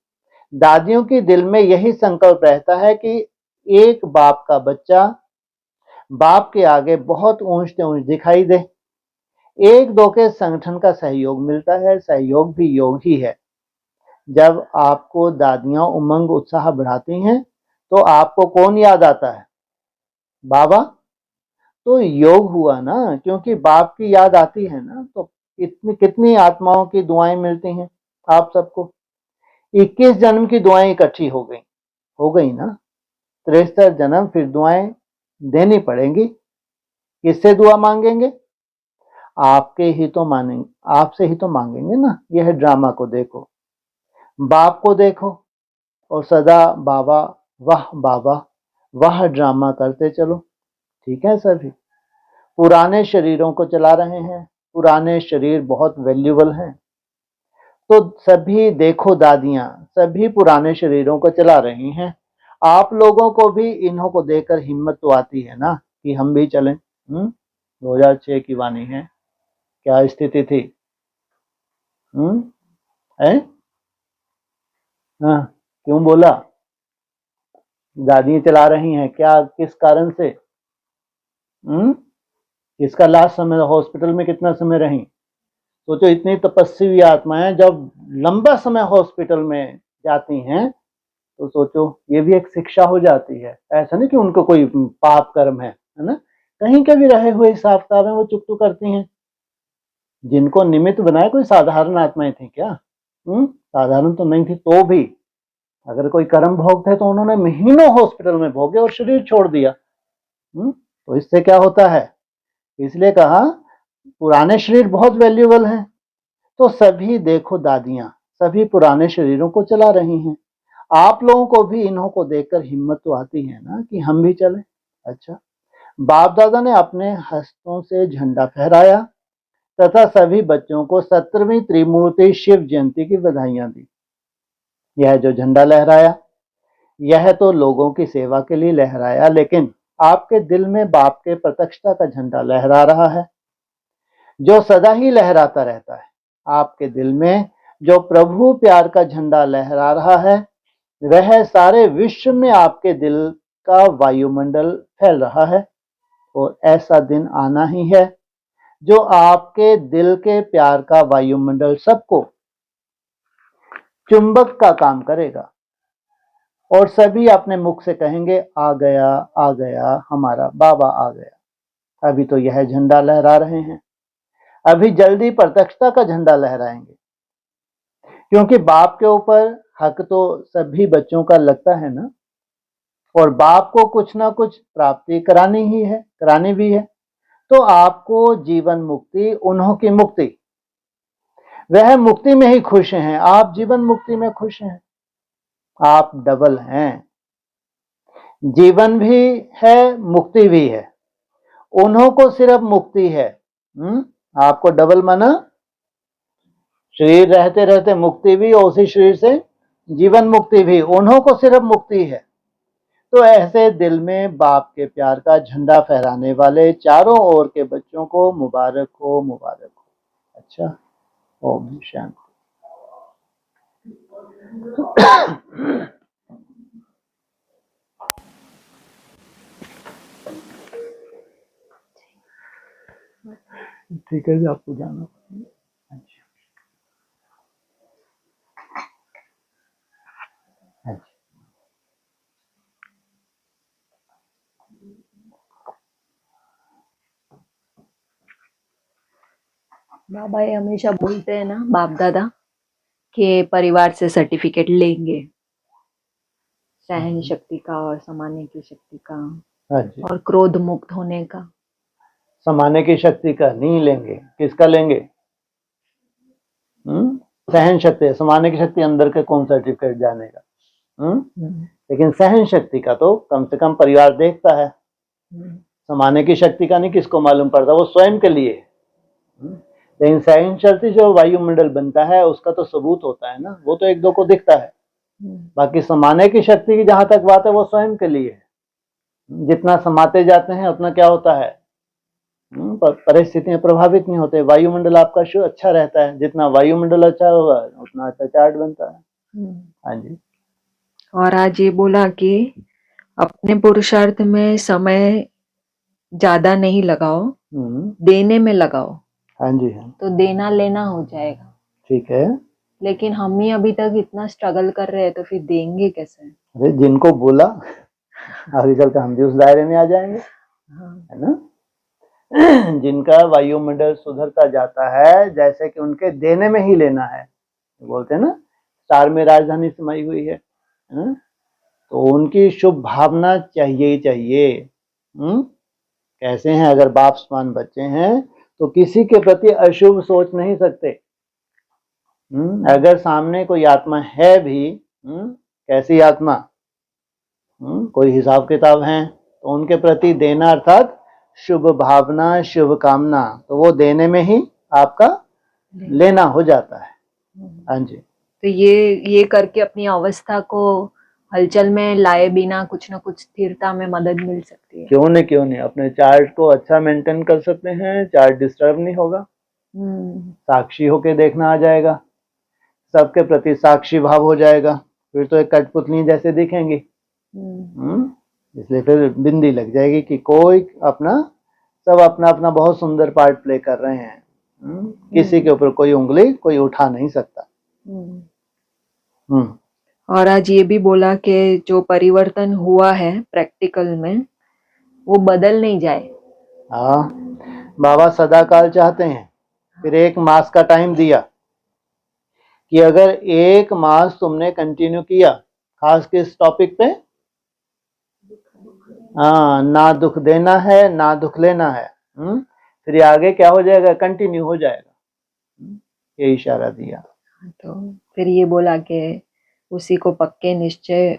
दादियों के दिल में यही संकल्प रहता है कि एक बाप का बच्चा बाप के आगे बहुत ऊंच से ऊंच दिखाई दे। एक दो के संगठन का सहयोग मिलता है, सहयोग भी योग ही है। जब आपको दादियां उमंग उत्साह बढ़ाती हैं, तो आपको कौन याद आता है? बाबा। तो योग हुआ ना, क्योंकि बाप की याद आती है ना, तो इतनी कितनी आत्माओं की दुआएं मिलती हैं आप सबको। 21 जन्म की दुआएं इकट्ठी हो गई ना। 63 जन्म फिर दुआएं देनी पड़ेंगी। किससे दुआ मांगेंगे? आपके ही तो मांगेंगे, आपसे ही तो मांगेंगे ना। यह ड्रामा को देखो, बाप को देखो और सदा बाबा वाह बाबा वाह ड्रामा करते चलो। ठीक है सभी? पुराने शरीरों को चला रहे हैं। पुराने शरीर बहुत वैल्यूबल हैं। तो सभी देखो दादियां, सभी पुराने शरीरों को चला रही हैं। आप लोगों को भी इन्हों को देखकर हिम्मत तो आती है ना कि हम भी चलें। 2006 की वाणी है। क्या स्थिति थी? है? हाँ, क्यों बोला? दादियां चला रही हैं क्या? किस कारण से? इसका लास्ट समय हॉस्पिटल में कितना समय रही? सोचो, इतनी तपस्वी आत्माएं जब लंबा समय हॉस्पिटल में जाती हैं, तो सोचो ये भी एक शिक्षा हो जाती है। ऐसा नहीं कि उनको कोई पाप कर्म है ना। कहीं के भी रहे हुए हिसाब किताब है, वो चुप तो करती हैं। जिनको निमित्त बनाए कोई साधारण आत्माएं थी क्या? साधारण तो नहीं थी, तो भी अगर कोई कर्म भोग थे तो उन्होंने महीनों हॉस्पिटल में भोगे और शरीर छोड़ दिया। तो इससे क्या होता है? इसलिए कहा पुराने शरीर बहुत वैल्यूबल हैं। तो सभी देखो दादियां सभी पुराने शरीरों को चला रही हैं। आप लोगों को भी इन्हों को देखकर हिम्मत तो आती है ना कि हम भी चलें। अच्छा, बाप दादा ने अपने हस्तों से झंडा फहराया तथा सभी बच्चों को 17वीं त्रिमूर्ति शिव जयंती की बधाइयां दी। यह जो झंडा लहराया, यह तो लोगों की सेवा के लिए लहराया, लेकिन आपके दिल में बाप के प्रत्यक्षता का झंडा लहरा रहा है, जो सदा ही लहराता रहता है। आपके दिल में जो प्रभु प्यार का झंडा लहरा रहा है, वह सारे विश्व में आपके दिल का वायुमंडल फैल रहा है। और ऐसा दिन आना ही है जो आपके दिल के प्यार का वायुमंडल सबको चुंबक का काम करेगा और सभी अपने मुख से कहेंगे, आ गया हमारा बाबा आ गया। अभी तो यह झंडा लहरा रहे हैं, अभी जल्दी प्रत्यक्षता का झंडा लहराएंगे, क्योंकि बाप के ऊपर हक तो सभी बच्चों का लगता है ना, और बाप को कुछ ना कुछ प्राप्ति करानी भी है। तो आपको जीवन मुक्ति, उन्हों की मुक्ति, वह मुक्ति में ही खुश हैं, आप जीवन मुक्ति में खुश हैं। आप डबल हैं, जीवन भी है, मुक्ति भी है। उन्हों को सिर्फ मुक्ति है, आपको डबल माना, शरीर रहते रहते मुक्ति भी, और उसी शरीर से जीवन मुक्ति भी, उन्हों को सिर्फ मुक्ति है। तो ऐसे दिल में बाप के प्यार का झंडा फहराने वाले चारों ओर के बच्चों को मुबारक हो, मुबारक हो। अच्छा, ओम शांति। ठीक है जी, आपको जाना। अच्छा, अच्छा। बाबा ये हमेशा बोलते हैं ना, बाप दादा, कि परिवार से सर्टिफिकेट लेंगे, सहन शक्ति का और समाने की शक्ति का, और क्रोध मुक्त होने का। समाने की शक्ति का नहीं लेंगे, किसका लेंगे? सहन शक्ति, समाने की शक्ति अंदर के कौन सर्टिफिकेट जानेगा? लेकिन सहन शक्ति का तो कम से कम परिवार देखता है, समाने की शक्ति का नहीं किसको मालूम पड़ता, वो स्वयं के लिए। लेकिन सहन शक्ति जो वायुमंडल बनता है उसका तो सबूत होता है ना, वो तो एक दो को दिखता है। बाकी समाने की शक्ति की जहां तक बात है वो स्वयं के लिए है। जितना समाते जाते हैं उतना क्या होता है, परिस्थितियां प्रभावित नहीं होते, वायुमंडल आपका अच्छा रहता है। जितना वायुमंडल अच्छा होगा उतना अच्छा चार्ट बनता है। हाँ जी। और आज ये बोला कि अपने पुरुषार्थ में समय ज्यादा नहीं लगाओ, देने में लगाओ। हाँ जी, हाँ। तो देना लेना हो जाएगा। ठीक है, लेकिन हम ही अभी तक इतना स्ट्रगल कर रहे हैं, तो फिर देंगे कैसे? अरे जिनको बोला आगे चलकर हम भी उस दायरे में आ जाएंगे। है ना? जिनका वायुमंडल सुधरता जाता है, जैसे कि उनके देने में ही लेना है, बोलते हैं ना, स्टार में राजधानी समाई हुई है ना? तो उनकी शुभ भावना चाहिए ही चाहिए। कैसे हैं, अगर बाप समान बच्चे हैं तो किसी के प्रति अशुभ सोच नहीं सकते। अगर सामने कोई आत्मा है भी, कैसी आत्मा, कोई हिसाब किताब है, तो उनके प्रति देना अर्थात शुभ भावना, शुभ कामना, तो वो देने में ही आपका लेना हो जाता है। हाँ जी। तो ये करके अपनी अवस्था को हलचल में लाए बिना कुछ ना कुछ स्थिरता में मदद मिल सकती है। क्यों नहीं, अपने चार्ट को अच्छा मेंटेन कर सकते हैं, चार्ट डिस्टर्ब नहीं होगा। साक्षी होके देखना आ जाएगा, सबके प्रति साक्षी भाव हो जाएगा, फिर तो एक कठपुतली जैसे दिखेंगी। इसलिए फिर बिंदी लग जाएगी कि सब अपना अपना बहुत सुंदर पार्ट प्ले कर रहे हैं। किसी के ऊपर कोई उंगली कोई उठा नहीं सकता। और आज ये भी बोला कि जो परिवर्तन हुआ है प्रैक्टिकल में, वो बदल नहीं जाए। हाँ, बाबा सदाकाल चाहते हैं। फिर 1 मास का टाइम दिया कि अगर 1 मास तुमने कंटिन्यू किया, खास किस टॉपिक पे, हाँ, ना दुख देना है ना दुख लेना है, फिर आगे क्या हो जाएगा, कंटिन्यू हो जाएगा। ये इशारा दिया। तो फिर ये बोला कि उसी को पक्के निश्चय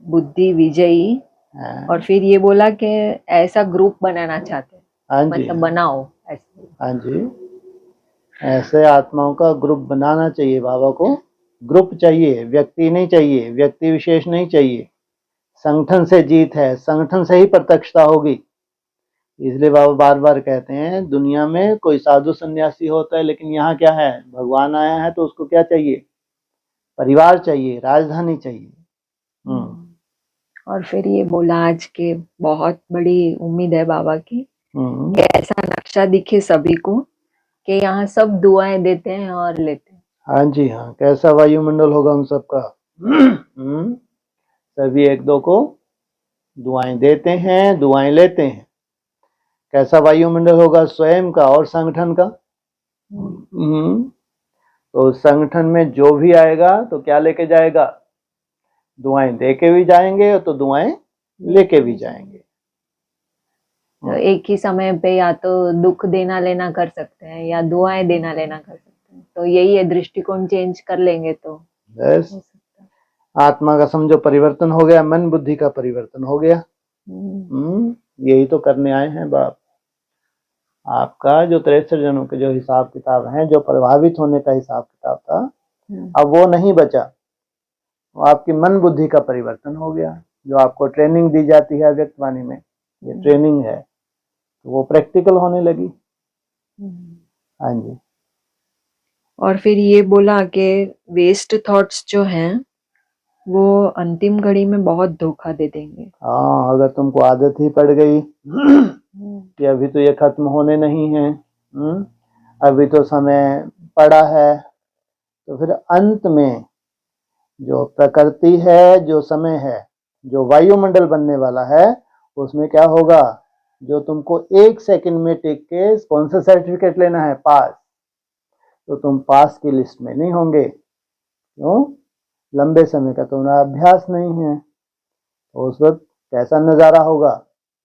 बुद्धि विजयी हाँ और फिर ये बोला कि ऐसा ग्रुप बनाना चाहते हैं, हाँ जी, मतलब बनाओ ऐसे। हाँ जी, ऐसे आत्माओं का ग्रुप बनाना चाहिए बाबा को। ग्रुप चाहिए, व्यक्ति नहीं चाहिए, व्यक्ति विशेष नहीं चाहिए। संगठन से जीत है, संगठन से ही प्रत्यक्षता होगी। इसलिए बाबा बार बार कहते हैं, दुनिया में कोई साधु सन्यासी होता है, लेकिन यहाँ क्या है, भगवान आया है तो उसको क्या चाहिए, परिवार चाहिए, राजधानी चाहिए। और फिर ये बोला आज के बहुत बड़ी उम्मीद है बाबा की कि ऐसा नक्शा दिखे सभी को कि यहाँ सब दुआएं देते हैं और लेते हैं। हाँ जी, हाँ, कैसा वायुमंडल होगा हम सबका। सभी एक दो को दुआएं देते हैं, दुआएं लेते हैं। कैसा वायुमंडल होगा स्वयं का और संगठन का। तो संगठन में जो भी आएगा तो क्या लेके जाएगा, दुआएं दे के भी जाएंगे तो दुआएं लेके भी जाएंगे। तो एक ही समय पे या तो दुख देना लेना कर सकते हैं या दुआएं देना लेना कर सकते हैं। तो यही है, दृष्टिकोण चेंज कर लेंगे तो बस हो सकता है। आत्मा का समझो परिवर्तन हो गया, मन बुद्धि का परिवर्तन हो गया। यही तो करने आए हैं बाप। आपका जो 63 जनों के जो हिसाब किताब हैं, जो प्रभावित होने का हिसाब किताब था, अब वो नहीं बचा। वो आपकी मन बुद्धि का परिवर्तन हो गया। जो आपको ट्रेनिंग दी जाती है व्यक्तवाणी में, ये ट्रेनिंग है, तो वो प्रैक्टिकल होने लगी। हाँ जी। और फिर ये बोला कि वेस्ट थॉट्स जो हैं वो अंतिम घड़ी में बहुत धोखा दे देंगे। हाँ, अगर तुमको आदत ही पड़ गई कि अभी तो ये खत्म होने नहीं है, अभी तो समय पड़ा है, तो फिर अंत में जो प्रकृति है, जो समय है, जो वायुमंडल बनने वाला है, उसमें क्या होगा, जो तुमको 1 सेकंड में टिक के कौन सा सर्टिफिकेट लेना है, पास, तो तुम पास की लिस्ट में नहीं होंगे। क्यों? लंबे समय का तुम्हारा अभ्यास नहीं है। तो उस वक्त कैसा नज़ारा होगा,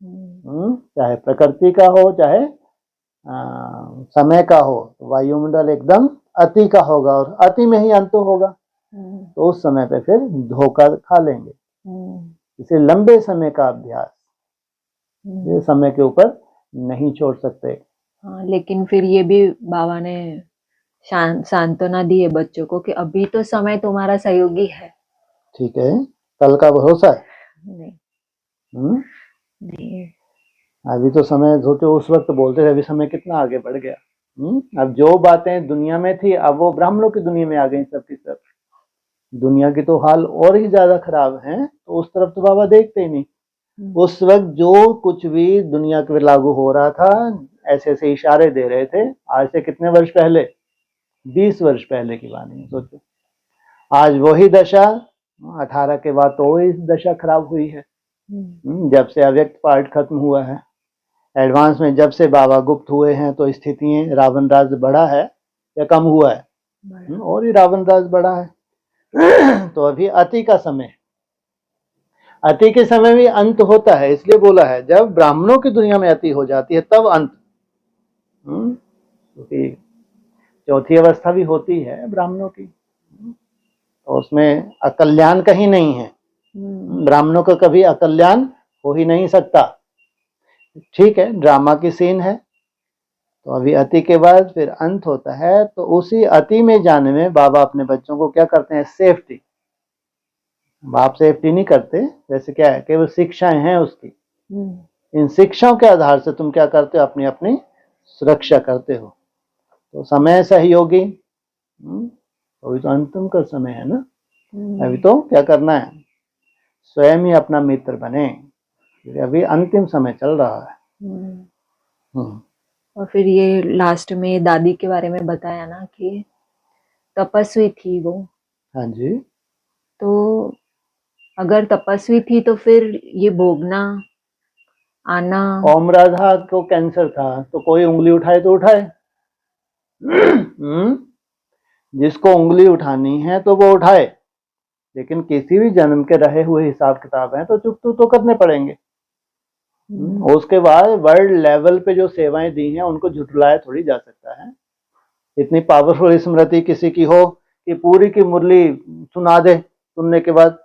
चाहे प्रकृति का हो, चाहे समय का हो, वायुमंडल एकदम अति का होगा और अति में ही अंत होगा। तो उस समय पे फिर धोखा खा लेंगे। इसे लंबे समय का अभ्यास, ये समय के ऊपर नहीं छोड़ सकते। हाँ, लेकिन फिर ये भी बाबा ने सांत्वना दी है बच्चों को कि अभी तो समय तुम्हारा सहयोगी है। ठीक है, कल का भरोसा है नहीं। नहीं, अभी तो समय, सोचो उस वक्त बोलते थे, अभी समय कितना आगे बढ़ गया। अब जो बातें दुनिया में थी, अब वो ब्राह्मणों की दुनिया में आ गई सब की सब। दुनिया की तो हाल और ही ज्यादा खराब है, तो उस तरफ तो बाबा देखते ही नहीं। उस वक्त जो कुछ भी दुनिया के लागू हो रहा था, ऐसे ऐसे इशारे दे रहे थे। आज से कितने वर्ष पहले, 20 वर्ष पहले की बात है, सोचो। आज वही दशा, 18 के बाद तो वही दशा खराब हुई है। जब से अव्यक्त पार्ट खत्म हुआ है, एडवांस में जब से बाबा गुप्त हुए हैं, तो स्थितियां, रावण राज बढ़ा है या कम हुआ है? और ही रावण राज बढ़ा है। तो अभी अति का समय, अति के समय भी अंत होता है। इसलिए बोला है, जब ब्राह्मणों की दुनिया में अति हो जाती है तब अंत। क्योंकि चौथी अवस्था भी होती है ब्राह्मणों की, तो उसमें अकल्याण कहीं नहीं है। ब्राह्मणों का कभी अकल्याण हो ही नहीं सकता। ठीक है, ड्रामा की सीन है, तो अभी अति के बाद फिर अंत होता है। तो उसी अति में जाने में बाबा अपने बच्चों को क्या करते हैं, सेफ्टी। बाप सेफ्टी नहीं करते, वैसे क्या है, केवल शिक्षाएं हैं उसकी। इन शिक्षाओं के आधार से तुम क्या करते हो, अपनी अपनी सुरक्षा करते हो। तो समय सहयोगी, अभी तो अंतिम का समय है ना। अभी तो क्या करना है, स्वयं ही अपना मित्र बने, अभी अंतिम समय चल रहा है। और फिर ये लास्ट में दादी के बारे में बताया ना कि तपस्वी थी वो। हाँ जी। तो अगर तपस्वी थी तो फिर ये भोगना आना। ओम राधा को कैंसर था, तो कोई उंगली उठाए तो उठाए। जिसको उंगली उठानी है तो वो उठाए, लेकिन किसी भी जन्म के रहे हुए हिसाब किताब हैं तो चुप तो करने पड़ेंगे। उसके बाद वर्ल्ड लेवल पे जो सेवाएं दी हैं उनको झुठलाया थोड़ी जा सकता है। इतनी पावरफुल स्मृति किसी की हो कि पूरी की मुरली सुना दे, सुनने के बाद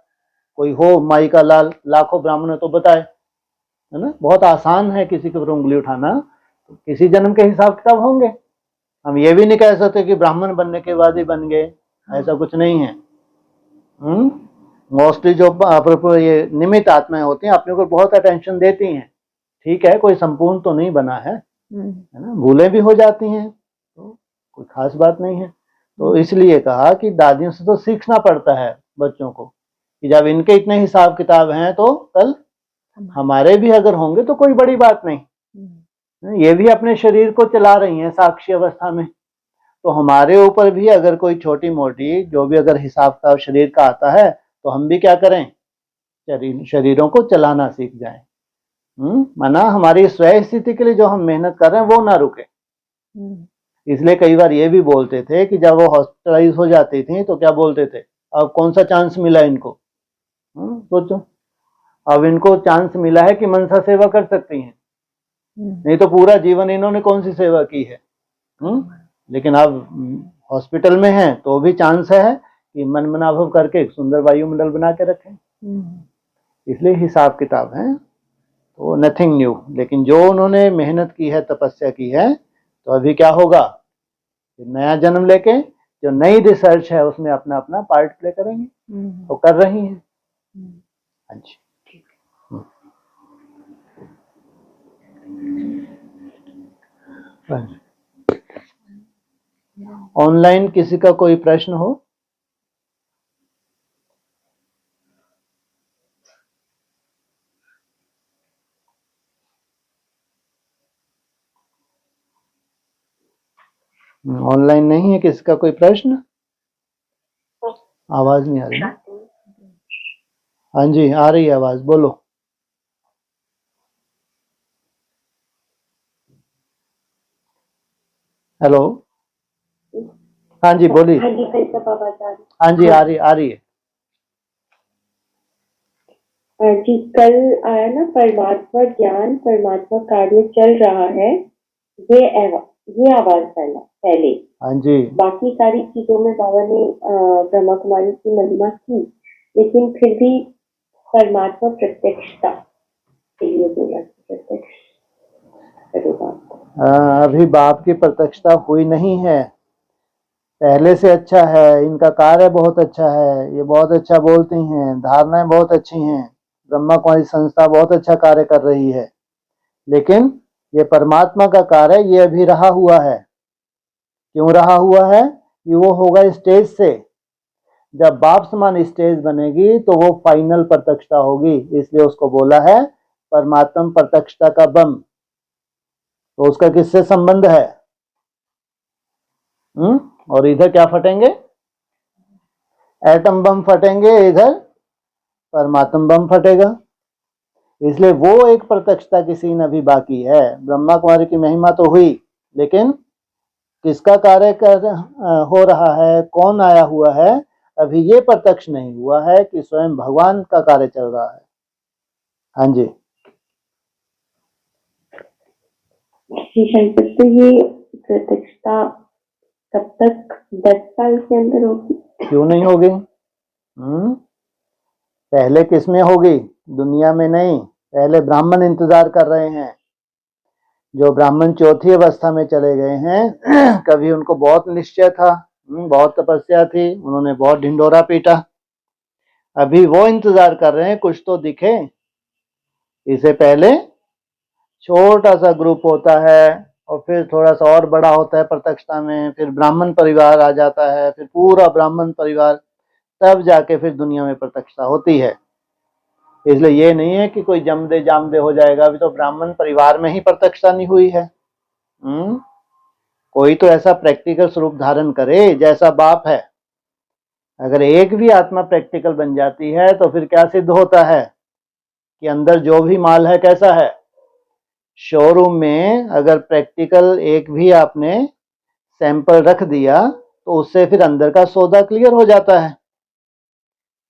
कोई हो माई का लाल, लाखों ब्राह्मण है तो बताए, है ना। बहुत आसान है किसी के ऊपर उंगली उठाना, तो किसी जन्म के हिसाब किताब होंगे। हम ये भी नहीं कह सकते कि ब्राह्मण बनने के बाद ही बन गए, ऐसा कुछ नहीं है। मोस्टली जो ये निमित्त आत्माएं होती हैं अपने को बहुत अटेंशन देती हैं, ठीक है, कोई संपूर्ण तो नहीं बना है ना, भूलें भी हो जाती हैं, तो कोई खास बात नहीं है। तो इसलिए कहा कि दादियों से तो सीखना पड़ता है बच्चों को, कि जब इनके इतने हिसाब किताब हैं तो कल हमारे भी अगर होंगे तो कोई बड़ी बात नहीं। ये भी अपने शरीर को चला रही हैं साक्षी अवस्था में, तो हमारे ऊपर भी अगर कोई छोटी मोटी जो भी अगर हिसाब किताब शरीर का आता है तो हम भी क्या करें, शरीरों को चलाना सीख जाएं। माना हमारी स्वयं स्थिति के लिए जो हम मेहनत कर रहे हैं वो ना रुके। इसलिए कई बार ये भी बोलते थे कि जब वो हॉस्पिटलाइज हो जाती थी तो क्या बोलते थे, अब कौन सा चांस मिला इनको। सोचो, अब इनको चांस मिला है कि मनसा सेवा कर सकती हैं, नहीं तो पूरा जीवन इन्होंने कौन सी सेवा की है। लेकिन अब हॉस्पिटल में हैं तो भी चांस है कि मन मनाभव करके एक सुंदर वायुमंडल बना के रखें। इसलिए हिसाब किताब है तो नथिंग न्यू। लेकिन जो उन्होंने मेहनत की है, तपस्या की है, तो अभी क्या होगा, नया जन्म लेके जो नई रिसर्च है उसमें अपना अपना पार्ट प्ले करेंगे, तो कर रही हैं। हाँ जी। ऑनलाइन किसी का कोई प्रश्न हो? ऑनलाइन नहीं है किसी का कोई प्रश्न? आवाज नहीं आ रही? हाँ जी, आ रही है आवाज, बोलो। हेलो, हाँ जी बोलिए। हाँ जी, कैसा बाबा जान? हाँ जी, आ रही है। हाँ जी, कल आया ना, परमात्मा ज्ञान परमात्मा कार्य चल रहा है, ये आवाज पहले। हाँ जी। बाकी सारी चीजों में बाबा ने ब्रह्मा कुमारी की महिमा की, लेकिन फिर भी परमात्मा प्रत्यक्षता के लिए बोला, प्रत्यक्ष करो बाप। अभी बाप की प्रत्यक्षता हुई नहीं है, पहले से अच्छा है, इनका कार्य बहुत अच्छा है, ये बहुत अच्छा बोलती हैं, धारणाएं बहुत अच्छी हैं, ब्रह्मा कुमारी संस्था बहुत अच्छा कार्य कर रही है, लेकिन ये परमात्मा का कार्य ये अभी रहा हुआ है। क्यों रहा हुआ है? कि वो होगा स्टेज से, जब बाप समान स्टेज बनेगी तो वो फाइनल प्रत्यक्षता होगी, इसलिए उसको बोला है परमात्मा प्रत्यक्षता का बम। तो उसका किससे संबंध है? और इधर क्या फटेंगे? एटम बम फटेंगे, इधर परमात्मा बम फटेगा। इसलिए वो एक प्रत्यक्षता की सीन अभी बाकी है। ब्रह्मा कुमारी की महिमा तो हुई, लेकिन किसका कार्य हो रहा है, कौन आया हुआ है, अभी ये प्रत्यक्ष नहीं हुआ है कि स्वयं भगवान का कार्य चल रहा है। हाँ जी। तो ये प्रत्यक्षता कब तक, 10 साल के अंदर होगी? क्यों नहीं होगी? पहले किसमें होगी? दुनिया में नहीं, पहले ब्राह्मण इंतजार कर रहे हैं। जो ब्राह्मण चौथी अवस्था में चले गए हैं कभी उनको बहुत निश्चय था, बहुत तपस्या थी, उन्होंने बहुत ढिंडोरा पीटा, अभी वो इंतजार कर रहे हैं कुछ तो दिखे। इससे पहले छोटा सा ग्रुप होता है और फिर थोड़ा सा और बड़ा होता है प्रत्यक्षता में, फिर ब्राह्मण परिवार आ जाता है, फिर पूरा ब्राह्मण परिवार, तब जाके फिर दुनिया में प्रत्यक्षता होती है। इसलिए ये नहीं है कि कोई जमदे जामदे हो जाएगा, अभी तो ब्राह्मण परिवार में ही प्रत्यक्षता नहीं हुई है। कोई तो ऐसा प्रैक्टिकल स्वरूप धारण करे जैसा बाप है। अगर एक भी आत्मा प्रैक्टिकल बन जाती है तो फिर क्या सिद्ध होता है कि अंदर जो भी माल है कैसा है। शोरूम में अगर प्रैक्टिकल एक भी आपने सैंपल रख दिया तो उससे फिर अंदर का सौदा क्लियर हो जाता है।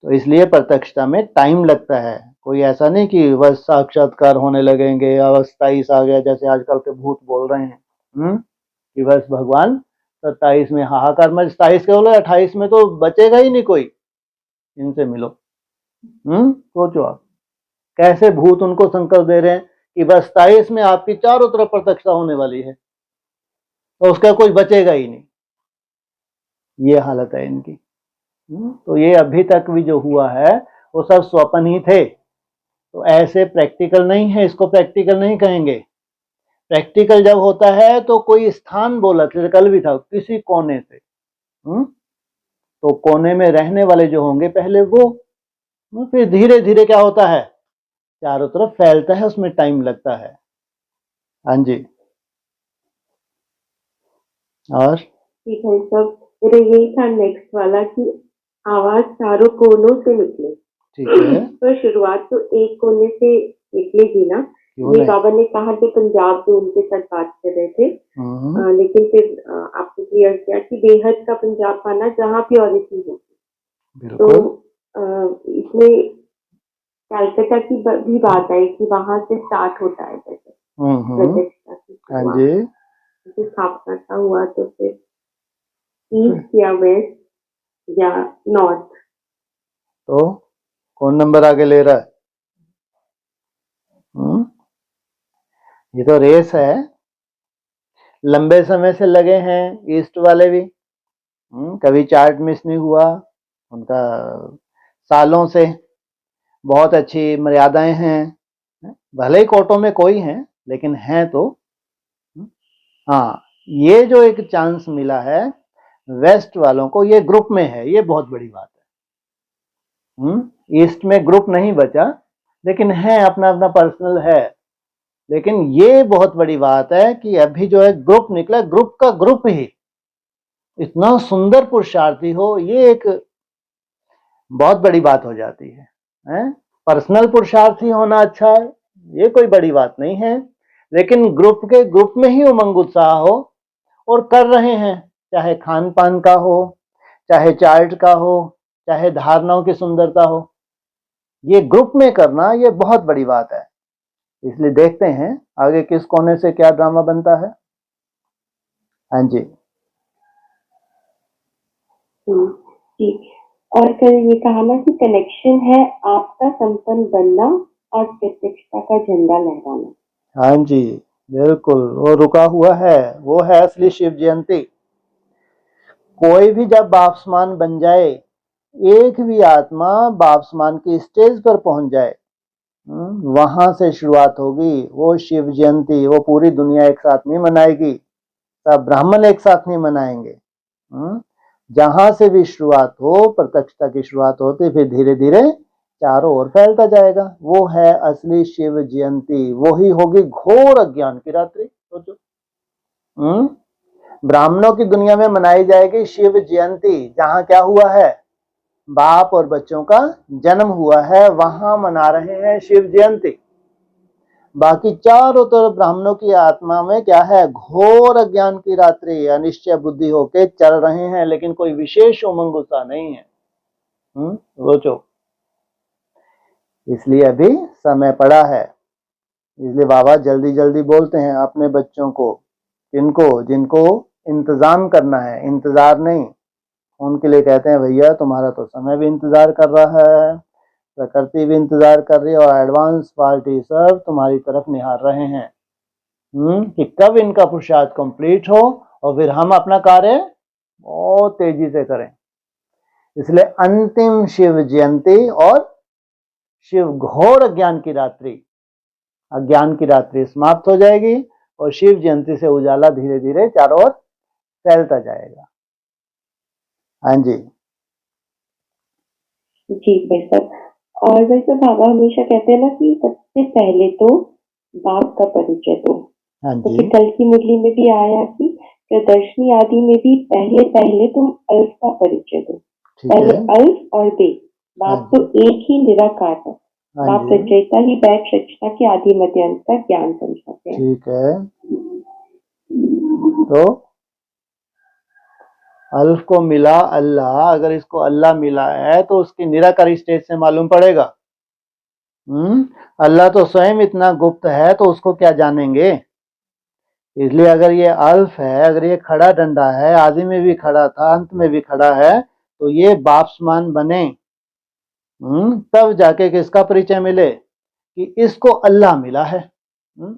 तो इसलिए प्रत्यक्षता में टाइम लगता है। कोई ऐसा नहीं कि बस साक्षात्कार होने लगेंगे, अवस्था 27 आ गया जैसे आजकल के भूत बोल रहे हैं, कि बस भगवान 27 में हाहाकार में, 27 के बोले 28 में तो बचेगा ही नहीं कोई, इनसे मिलो। सोचो आप, कैसे भूत उनको संकल्प दे रहे हैं कि बस 27 में आपकी चारों तरफ प्रत्यक्षता होने वाली है, तो उसका कोई बचेगा ही नहीं। ये हालत है इनकी। तो ये अभी तक भी जो हुआ है वो सब स्वप्न ही थे। तो ऐसे प्रैक्टिकल नहीं है, इसको प्रैक्टिकल नहीं कहेंगे। प्रैक्टिकल जब होता है तो कोई स्थान बोला, कल भी था, किसी कोने से, तो कोने में रहने वाले जो होंगे पहले वो, फिर धीरे धीरे क्या होता है, चारों तरफ फैलता है, उसमें टाइम लगता है। हाँ जी। और ठीक है सर, मेरा यही था नेक्स्ट वाला कि आवाज चारों कोनों से निकले। ठीक है, तो शुरुआत तो एक कोने से निकलेगी ना। क्यों ये नहीं? बाबा ने कहा कि पंजाब जो उनके साथ बात कर रहे थे, लेकिन फिर आपने क्लियर किया कि बेहद का पंजाब माना जहाँ प्योरिटी होगी। तो बिल्कुल। इसमें कैलकाटा की भी बात आई कि वहां से स्टार्ट होता है जैसे प्रत्यक्षता की हाँ शुरुआत। जी। जैसे स्थापना का हुआ तो फिर ईस्ट या वेस्ट या नॉर्थ, तो कौन नंबर आगे ले रहा है? ये तो रेस है, लंबे समय से लगे हैं ईस्ट वाले भी। कभी चार्ट मिस नहीं हुआ उनका, सालों से बहुत अच्छी मर्यादाएं हैं। भले ही कोर्टों में कोई हैं, लेकिन हैं तो। हाँ, ये जो एक चांस मिला है वेस्ट वालों को, ये ग्रुप में है, ये बहुत बड़ी बात है। ईस्ट में ग्रुप नहीं बचा, लेकिन है, अपना अपना पर्सनल है। लेकिन ये बहुत बड़ी बात है कि अभी जो है ग्रुप निकला, ग्रुप का ग्रुप ही इतना सुंदर पुरुषार्थी हो, ये एक बहुत बड़ी बात हो जाती है? पर्सनल पुरुषार्थी होना अच्छा है, ये कोई बड़ी बात नहीं है, लेकिन ग्रुप के ग्रुप में ही उमंग उत्साह हो और कर रहे हैं, चाहे खान पान का हो, चाहे चार्ट का हो, चाहे धारणाओं की सुंदरता हो, ये ग्रुप में करना ये बहुत बड़ी बात है। इसलिए देखते हैं आगे किस कोने से क्या ड्रामा बनता है। हाँ जी। ठीक। और कल ये कहा ना कि कनेक्शन है आपका संपन्न बनना और प्रत्यक्षता का झंडा लहराना। हाँ जी, बिल्कुल, वो रुका हुआ है, वो है असली शिव जयंती। कोई भी जब बापसमान बन जाए, एक भी आत्मा बापसमान की स्टेज पर पहुंच जाए, वहां से शुरुआत होगी वो शिव जयंती। वो पूरी दुनिया एक साथ नहीं मनाएगी, सब ब्राह्मण एक साथ नहीं मनाएंगे। जहां से भी शुरुआत हो, प्रत्यक्षता की शुरुआत होती, फिर धीरे धीरे चारों ओर फैलता जाएगा। वो है असली शिव जयंती, वो ही होगी घोर अज्ञान की रात्रि। सोचो, ब्राह्मणों की दुनिया में मनाई जाएगी शिव जयंती, जहां क्या हुआ है, बाप और बच्चों का जन्म हुआ है, वहां मना रहे हैं शिव जयंती। बाकी चारों तरफ ब्राह्मणों की आत्मा में क्या है, घोर अज्ञान की रात्रि, अनिश्चय बुद्धि होके चल रहे हैं, लेकिन कोई विशेष उमंग उत्साह नहीं है। सोचो, इसलिए अभी समय पड़ा है, इसलिए बाबा जल्दी जल्दी बोलते हैं अपने बच्चों को, जिनको इंतजाम करना है, इंतजार नहीं, उनके लिए कहते हैं भैया तुम्हारा तो समय भी इंतजार कर रहा है, प्रकृति भी इंतजार कर रही है, और एडवांस पार्टी सब तुम्हारी तरफ निहार रहे हैं कि कब इनका पुरुषार्थ कंप्लीट हो और फिर हम अपना कार्य बहुत तेजी से करें। इसलिए अंतिम शिव जयंती और शिव घोर अज्ञान की रात्रि, अज्ञान की रात्रि समाप्त हो जाएगी और शिव जयंती से उजाला धीरे धीरे चारों ओर फैलता जाएगा। हाँ जी। जी भाई साहब, और वैसे बाबा हमेशा कहते हैं ना कि सबसे पहले तो बाप का परिचय दो। हाँ तो जी। फिर कल की मुरली में भी आया कि प्रदर्शनी आदि में भी पहले पहले तुम अल्फ का परिचय दो। पहले अल्फ और बे, बाप तो एक ही निराकार है। बाप रचयिता ही बैठ रचना के आदि मध्य अंत का ज्ञान समझाते हैं। ठीक है, तो अल्फ को मिला अल्लाह, अगर इसको अल्लाह मिला है तो उसकी निराकारी स्टेज से मालूम पड़ेगा। अल्लाह तो स्वयं इतना गुप्त है, तो उसको क्या जानेंगे। इसलिए अगर ये अल्फ है, अगर ये खड़ा डंडा है, आदि में भी खड़ा था, अंत में भी खड़ा है, तो ये बापसमान बने, तब जाके किसका परिचय मिले कि इसको अल्लाह मिला है।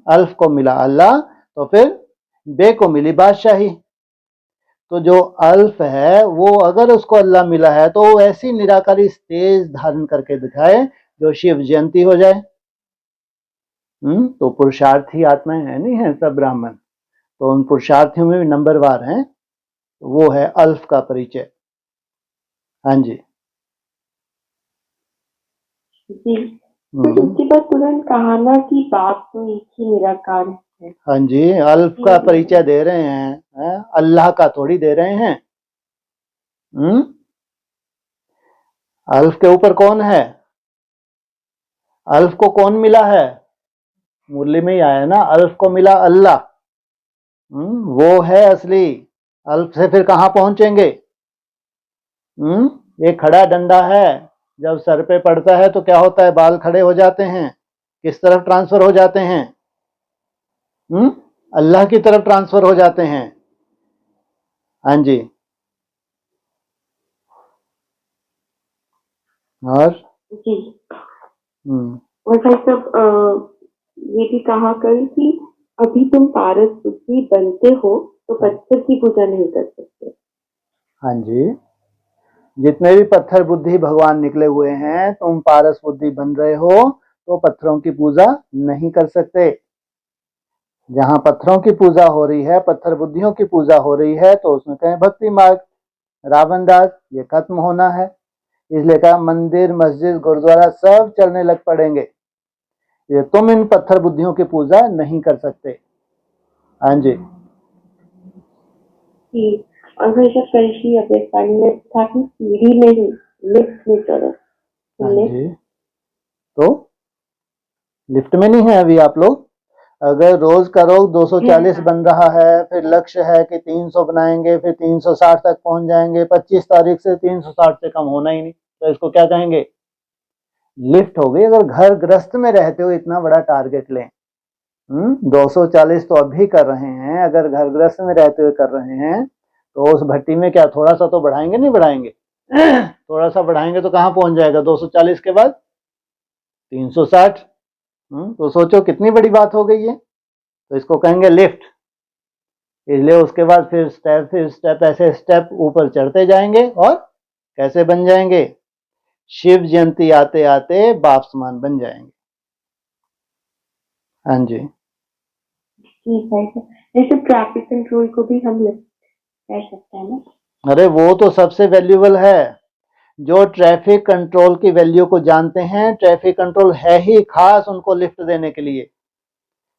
अल्फ को मिला अल्लाह, तो फिर बे को मिली बादशाही। तो जो अल्फ है वो अगर उसको अल्लाह मिला है तो वो ऐसी निराकारी स्टेज धारण करके दिखाए जो शिव जयंती हो जाए। तो पुरुषार्थी आत्माएं है नहीं है सब ब्राह्मण, तो उन पुरुषार्थियों में भी नंबरवार हैं, वो है अल्फ का परिचय। हाँ जी जी। तो इसके बाद तुरंत कहा ना कि बाप तो एक ही निराकार है। हाँ जी, अल्फ का परिचय दे रहे हैं, अल्लाह का थोड़ी दे रहे हैं। अल्फ के ऊपर कौन है? अल्फ को कौन मिला है? मुरली में ही आया ना, अल्फ को मिला अल्लाह। वो है असली। अल्फ से फिर कहाँ पहुंचेंगे? ये खड़ा डंडा है, जब सर पे पड़ता है तो क्या होता है? बाल खड़े हो जाते हैं, किस तरफ ट्रांसफर हो जाते हैं? अल्लाह की तरफ ट्रांसफर हो जाते हैं। हाँ जी। और जी। हम्म और भाई साहब ये भी कहा कल कि अभी तुम पारस बुद्धि बनते हो तो पत्थर की पूजा नहीं कर सकते। हाँ जी, जितने भी पत्थर बुद्धि भगवान निकले हुए हैं, तुम पारस बुद्धि बन रहे हो तो पत्थरों की पूजा नहीं कर सकते। जहां पत्थरों की पूजा हो रही है, पत्थर बुद्धियों की पूजा हो रही है, तो उसमें कहें भक्ति मार्ग, रावण दास, ये खत्म होना है। इसलिए कहा मंदिर मस्जिद गुरुद्वारा सब चलने लग पड़ेंगे। ये तुम इन पत्थर बुद्धियों की पूजा नहीं कर सकते। हाँ जी। जी। और भाई साहब कल की अव्यक्तवाणी में था कि सीढ़ी में ही लिफ्ट में चढ़ो। हाँ तुमने जी, तो लिफ्ट में नहीं है अभी आप लोग। अगर रोज का रोज 240 बन रहा है, फिर लक्ष्य है कि 300 बनाएंगे, फिर 360 तक पहुंच जाएंगे, 25 तारीख से 360 से कम होना ही नहीं, तो इसको क्या कहेंगे? लिफ्ट हो गई। अगर घर गृहस्थ में रहते हो इतना बड़ा टारगेट लें। 240 तो अभी कर रहे हैं, अगर घर गृहस्थ में रहते हुए कर रहे हैं तो उस भट्टी में क्या थोड़ा सा तो बढ़ाएंगे? नहीं बढ़ाएंगे? थोड़ा सा बढ़ाएंगे तो कहाँ पहुंच जाएगा 240 के बाद? 360। तो सोचो कितनी बड़ी बात हो गई है। तो इसको कहेंगे लिफ्ट। इसलिए उसके बाद फिर स्टेप ऐसे स्टेप ऊपर चढ़ते जाएंगे और कैसे बन जाएंगे? शिव जयंती आते आते बाप समान बन जाएंगे। हाँ जी। ठीक है। जैसे ट्रैफिक कंट्रोल को भी हम लिफ्ट कह सकते हैं ना। अरे वो तो सबसे वैल्यूबल है। जो ट्रैफिक कंट्रोल की वैल्यू को जानते हैं, ट्रैफिक कंट्रोल है ही खास उनको लिफ्ट देने के लिए।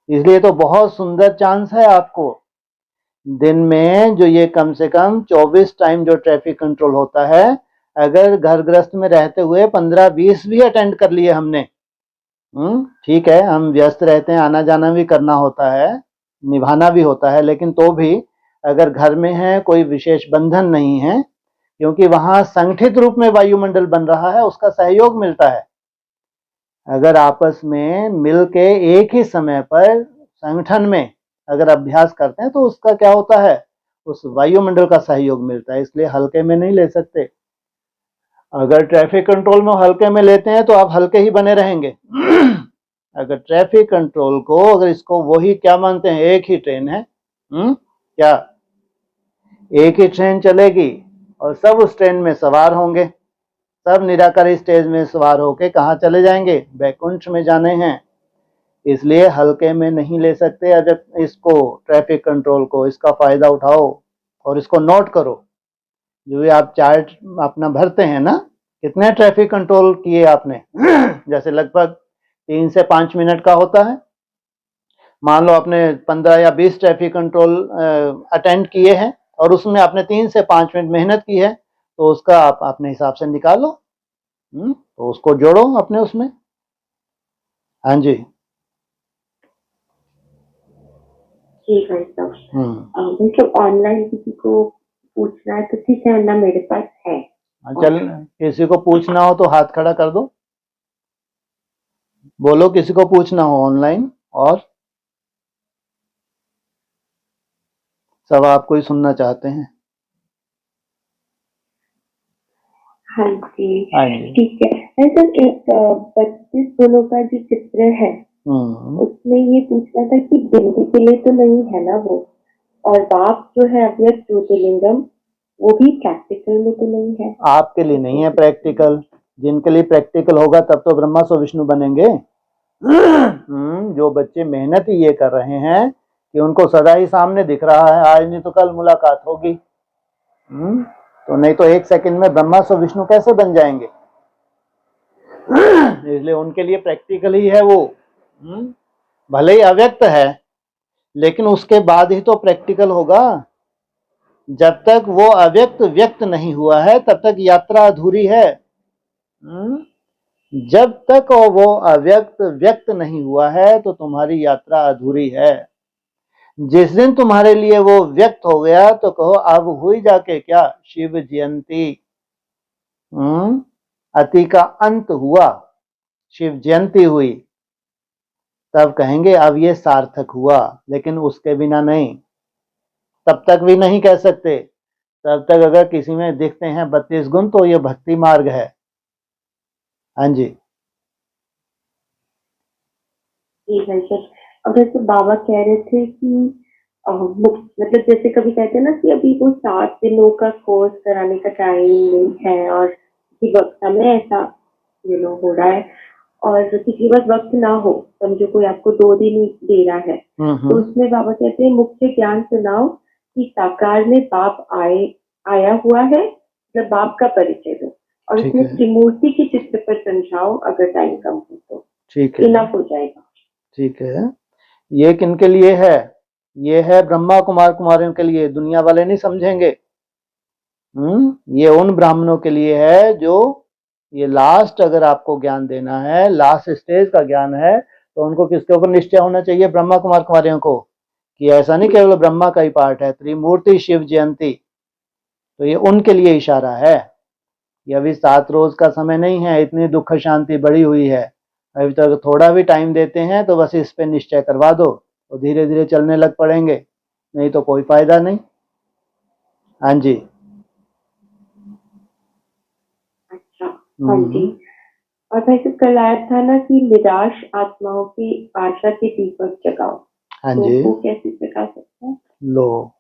इसलिए तो बहुत सुंदर चांस है आपको। दिन में जो ये कम से कम 24 टाइम जो ट्रैफिक कंट्रोल होता है, अगर घर गृहस्थ में रहते हुए 15-20 भी अटेंड कर लिए हमने, ठीक है हम व्यस्त रहते हैं, आना जाना भी करना होता है, निभाना भी होता है, लेकिन तो भी अगर घर में है कोई विशेष बंधन नहीं है, क्योंकि वहां संगठित रूप में वायुमंडल बन रहा है, उसका सहयोग मिलता है। अगर आपस में मिल के एक ही समय पर संगठन में अगर अभ्यास करते हैं तो उसका क्या होता है? उस वायुमंडल का सहयोग मिलता है। इसलिए हल्के में नहीं ले सकते। अगर ट्रैफिक कंट्रोल में हल्के में लेते हैं तो आप हल्के ही बने रहेंगे। अगर ट्रैफिक कंट्रोल को, अगर इसको वही क्या मानते हैं, एक ही ट्रेन है, क्या एक ही ट्रेन चलेगी और सब उस ट्रेन में सवार होंगे, सब निराकारी स्टेज में सवार होके कहाँ चले जाएंगे? बैकुंठ में जाने हैं। इसलिए हल्के में नहीं ले सकते। अगर इसको ट्रैफिक कंट्रोल को, इसका फायदा उठाओ और इसको नोट करो। जो भी आप चार्ट अपना भरते हैं ना, कितने ट्रैफिक कंट्रोल किए आपने? जैसे लगभग 3 से 5 मिनट का होता है। मान लो आपने 15 या 20 ट्रैफिक कंट्रोल अटेंड किए हैं और उसमें आपने 3 से 5 मिनट मेहनत की है, तो उसका आप अपने हिसाब से निकालो, तो उसको जोड़ो अपने उसमें। हाँ जी। ठीक है साहब। मतलब ऑनलाइन किसी को पूछना है तो ठीक है ना, मेरे पास है। चल, किसी को पूछना हो तो हाथ खड़ा कर दो, बोलो किसी को पूछना हो ऑनलाइन। और सब आपको ही सुनना चाहते हैं। हाँ जी। हाँ जी। ठीक है। ऐसा एक 32 गुणों का जो चित्र है उसमें ये पूछना था कि बिंदी के लिए तो नहीं है ना वो, और बाप जो है अव्यक्त ज्योतिर्लिंगम वो भी प्रैक्टिकल में तो नहीं है। आपके लिए नहीं है प्रैक्टिकल, जिनके लिए प्रैक्टिकल होगा तब तो ब्रह्मा सो विष्णु बनेंगे। जो बच्चे मेहनत ही ये कर रहे हैं कि उनको सदा ही सामने दिख रहा है, आज नहीं तो कल मुलाकात होगी, तो नहीं तो एक सेकंड में ब्रह्मा सो विष्णु कैसे बन जाएंगे। इसलिए उनके लिए प्रैक्टिकल ही है वो। भले ही अव्यक्त है लेकिन उसके बाद ही तो प्रैक्टिकल होगा। जब तक वो अव्यक्त व्यक्त नहीं हुआ है तब तक यात्रा अधूरी है। जब तक वो अव्यक्त व्यक्त नहीं हुआ है तो तुम्हारी यात्रा अधूरी है। जिस दिन तुम्हारे लिए वो व्यक्त हो गया तो कहो अब हुई जाके क्या शिव जयंती। अति का अंत हुआ, शिव जयंती हुई, तब कहेंगे अब ये सार्थक हुआ। लेकिन उसके बिना नहीं, तब तक भी नहीं कह सकते। तब तक अगर किसी में दिखते हैं 32 गुण तो ये भक्ति मार्ग है। हाँ जी है सर। अगर तो बाबा कह रहे थे कि मतलब जैसे कभी कहते हैं ना कि अभी वो 7 दिनों का कोर्स कराने का टाइम नहीं है और किसी वक्त समय ऐसा हो रहा है और किसी वक्त ना हो, समझो कोई आपको 2 दिन ही दे रहा है, तो उसमें बाबा कहते हैं मुख्य ज्ञान सुनाओ कि साकार में बाप आया हुआ है, जब बाप का परिचय दो और उसमें त्रिमूर्ति के चित्र पर समझाओ, अगर टाइम कम हो तो ठीक है, इनफ हो जाएगा। ठीक है। ये किनके लिए है? ये है ब्रह्मा कुमार कुमारियों के लिए, दुनिया वाले नहीं समझेंगे। ये उन ब्राह्मणों के लिए है जो ये लास्ट अगर आपको ज्ञान देना है, लास्ट स्टेज का ज्ञान है, तो उनको किसके ऊपर निश्चय होना चाहिए? ब्रह्मा कुमार कुमारियों को, कि ऐसा नहीं केवल ब्रह्मा का ही पार्ट है, त्रिमूर्ति शिव जयंती, तो ये उनके लिए इशारा है। ये अभी 7 रोज का समय नहीं है, इतनी दुख शांति बढ़ी हुई है, अभी तक थोड़ा भी टाइम देते हैं तो बस इस पे निश्चय करवा दो तो धीरे धीरे चलने लग पड़ेंगे, नहीं तो कोई फायदा नहीं। हाँ जी, अच्छा, हाँ जी। और भाई साहब कल आया था ना कि निराश आत्माओं की आशा के दीपक जगाओ, हाँ तो जी, वो कैसे जगा सकते हैं? लो,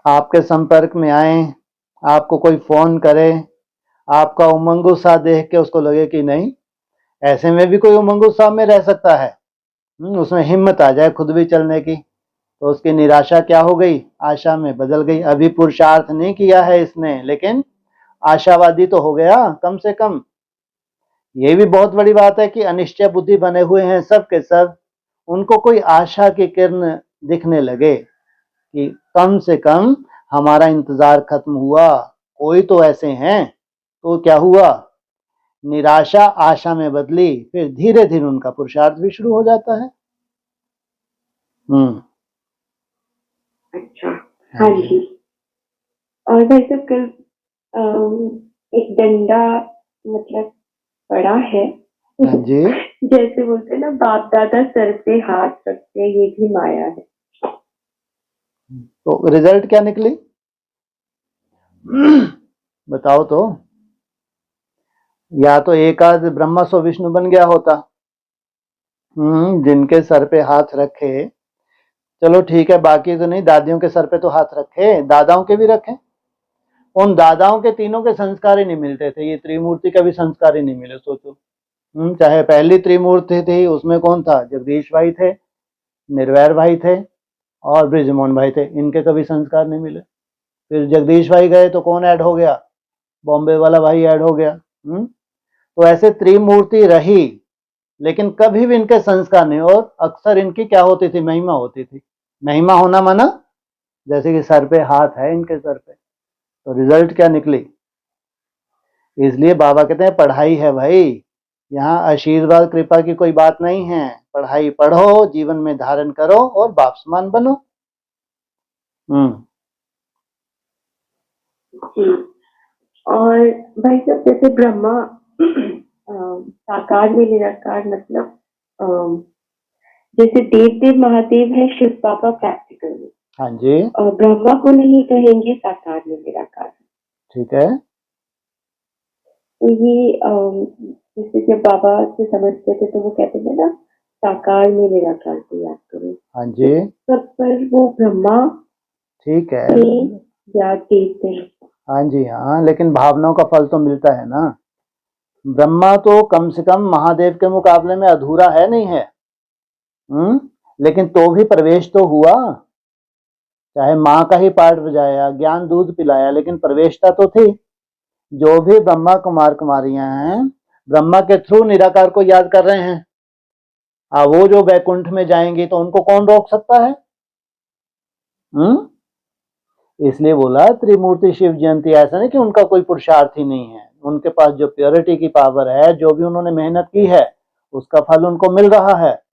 आपके संपर्क में आए, आपको कोई फोन करे, आपका उमंग उत्साह देख के उसको लगे कि नहीं, ऐसे में भी कोई उमंग उत्साह में रह सकता है, उसमें हिम्मत आ जाए खुद भी चलने की, तो उसकी निराशा क्या हो गई? आशा में बदल गई। अभी पुरुषार्थ नहीं किया है इसने, लेकिन आशावादी तो हो गया कम से कम। ये भी बहुत बड़ी बात है कि अनिश्चय बुद्धि बने हुए हैं सब के सब, उनको कोई आशा की किरण दिखने लगे कि कम से कम हमारा इंतजार खत्म हुआ, कोई तो ऐसे हैं। तो क्या हुआ? निराशा आशा में बदली, फिर धीरे धीरे उनका पुरुषार्थ भी शुरू हो जाता है। अच्छा, हाँ जी। और भाई साहब कल एक डंडा मतलब पड़ा है, हाँ जी, जैसे बोलते हैं ना बाप दादा सर पे हाथ रखते, ये भी माया है। तो रिजल्ट क्या निकली? बताओ तो। या तो एक आध ब्रह्मा सो विष्णु बन गया होता, जिनके सर पे हाथ रखे, चलो ठीक है, बाकी तो नहीं, दादियों के सर पे तो हाथ रखे, दादाओं के भी रखे। उन दादाओं के तीनों के संस्कार ही नहीं मिलते थे, ये त्रिमूर्ति का भी संस्कार ही नहीं मिले। सोचो, चाहे पहली त्रिमूर्ति थी उसमें कौन था? जगदीश भाई थे, निर्वैर भाई थे और ब्रिजमोहन भाई थे, इनके कभी संस्कार नहीं मिले। फिर जगदीश भाई गए तो कौन ऐड हो गया? बॉम्बे वाला भाई ऐड हो गया। तो ऐसे त्रिमूर्ति रही, लेकिन कभी भी इनके संस्कार नहीं। और अक्सर इनकी क्या होती थी? महिमा होती थी। महिमा होना माना जैसे कि सर पे हाथ है इनके सर पे, तो रिजल्ट क्या निकली? इसलिए बाबा कहते हैं पढ़ाई है भाई, यहाँ आशीर्वाद कृपा की कोई बात नहीं है। पढ़ाई पढ़ो, जीवन में धारण करो और बाप समान बनो। जी। और भाई साहब जैसे ब्रह्मा साकार में निराकार, मतलब जैसे देव महादेव है शिव बाबा प्रैक्टिकल में, हाँ जी, और ब्रह्मा को नहीं कहेंगे साकार में निराकार, ठीक है। तो ये जैसे जब बाबा से समझते थे तो वो कहते थे ना, साकार में निराकार को याद करो। हाँ जी, सब पर वो ब्रह्मा ठीक है। से याद देते हैं। हाँ जी, हाँ, लेकिन भावनाओं का फल तो मिलता है ना। ब्रह्मा तो कम से कम महादेव के मुकाबले में अधूरा है नहीं है। लेकिन तो भी प्रवेश तो हुआ। चाहे माँ का ही पार्ट बजाया, ज्ञान दूध पिलाया, लेकिन प्रवेशता तो थी। जो भी ब्रह्मा कुमार कुमारियां हैं, ब्रह्मा के थ्रू निराकार को याद कर रहे हैं। वो जो वैकुंठ में जाएंगी तो उनको कौन रोक सकता है? इसलिए बोला त्रिमूर्ति शिव जयंती। ऐसा नहीं कि उनका कोई पुरुषार्थ ही नहीं है। उनके पास जो प्योरिटी की पावर है, जो भी उन्होंने मेहनत की है, उसका फल उनको मिल रहा है।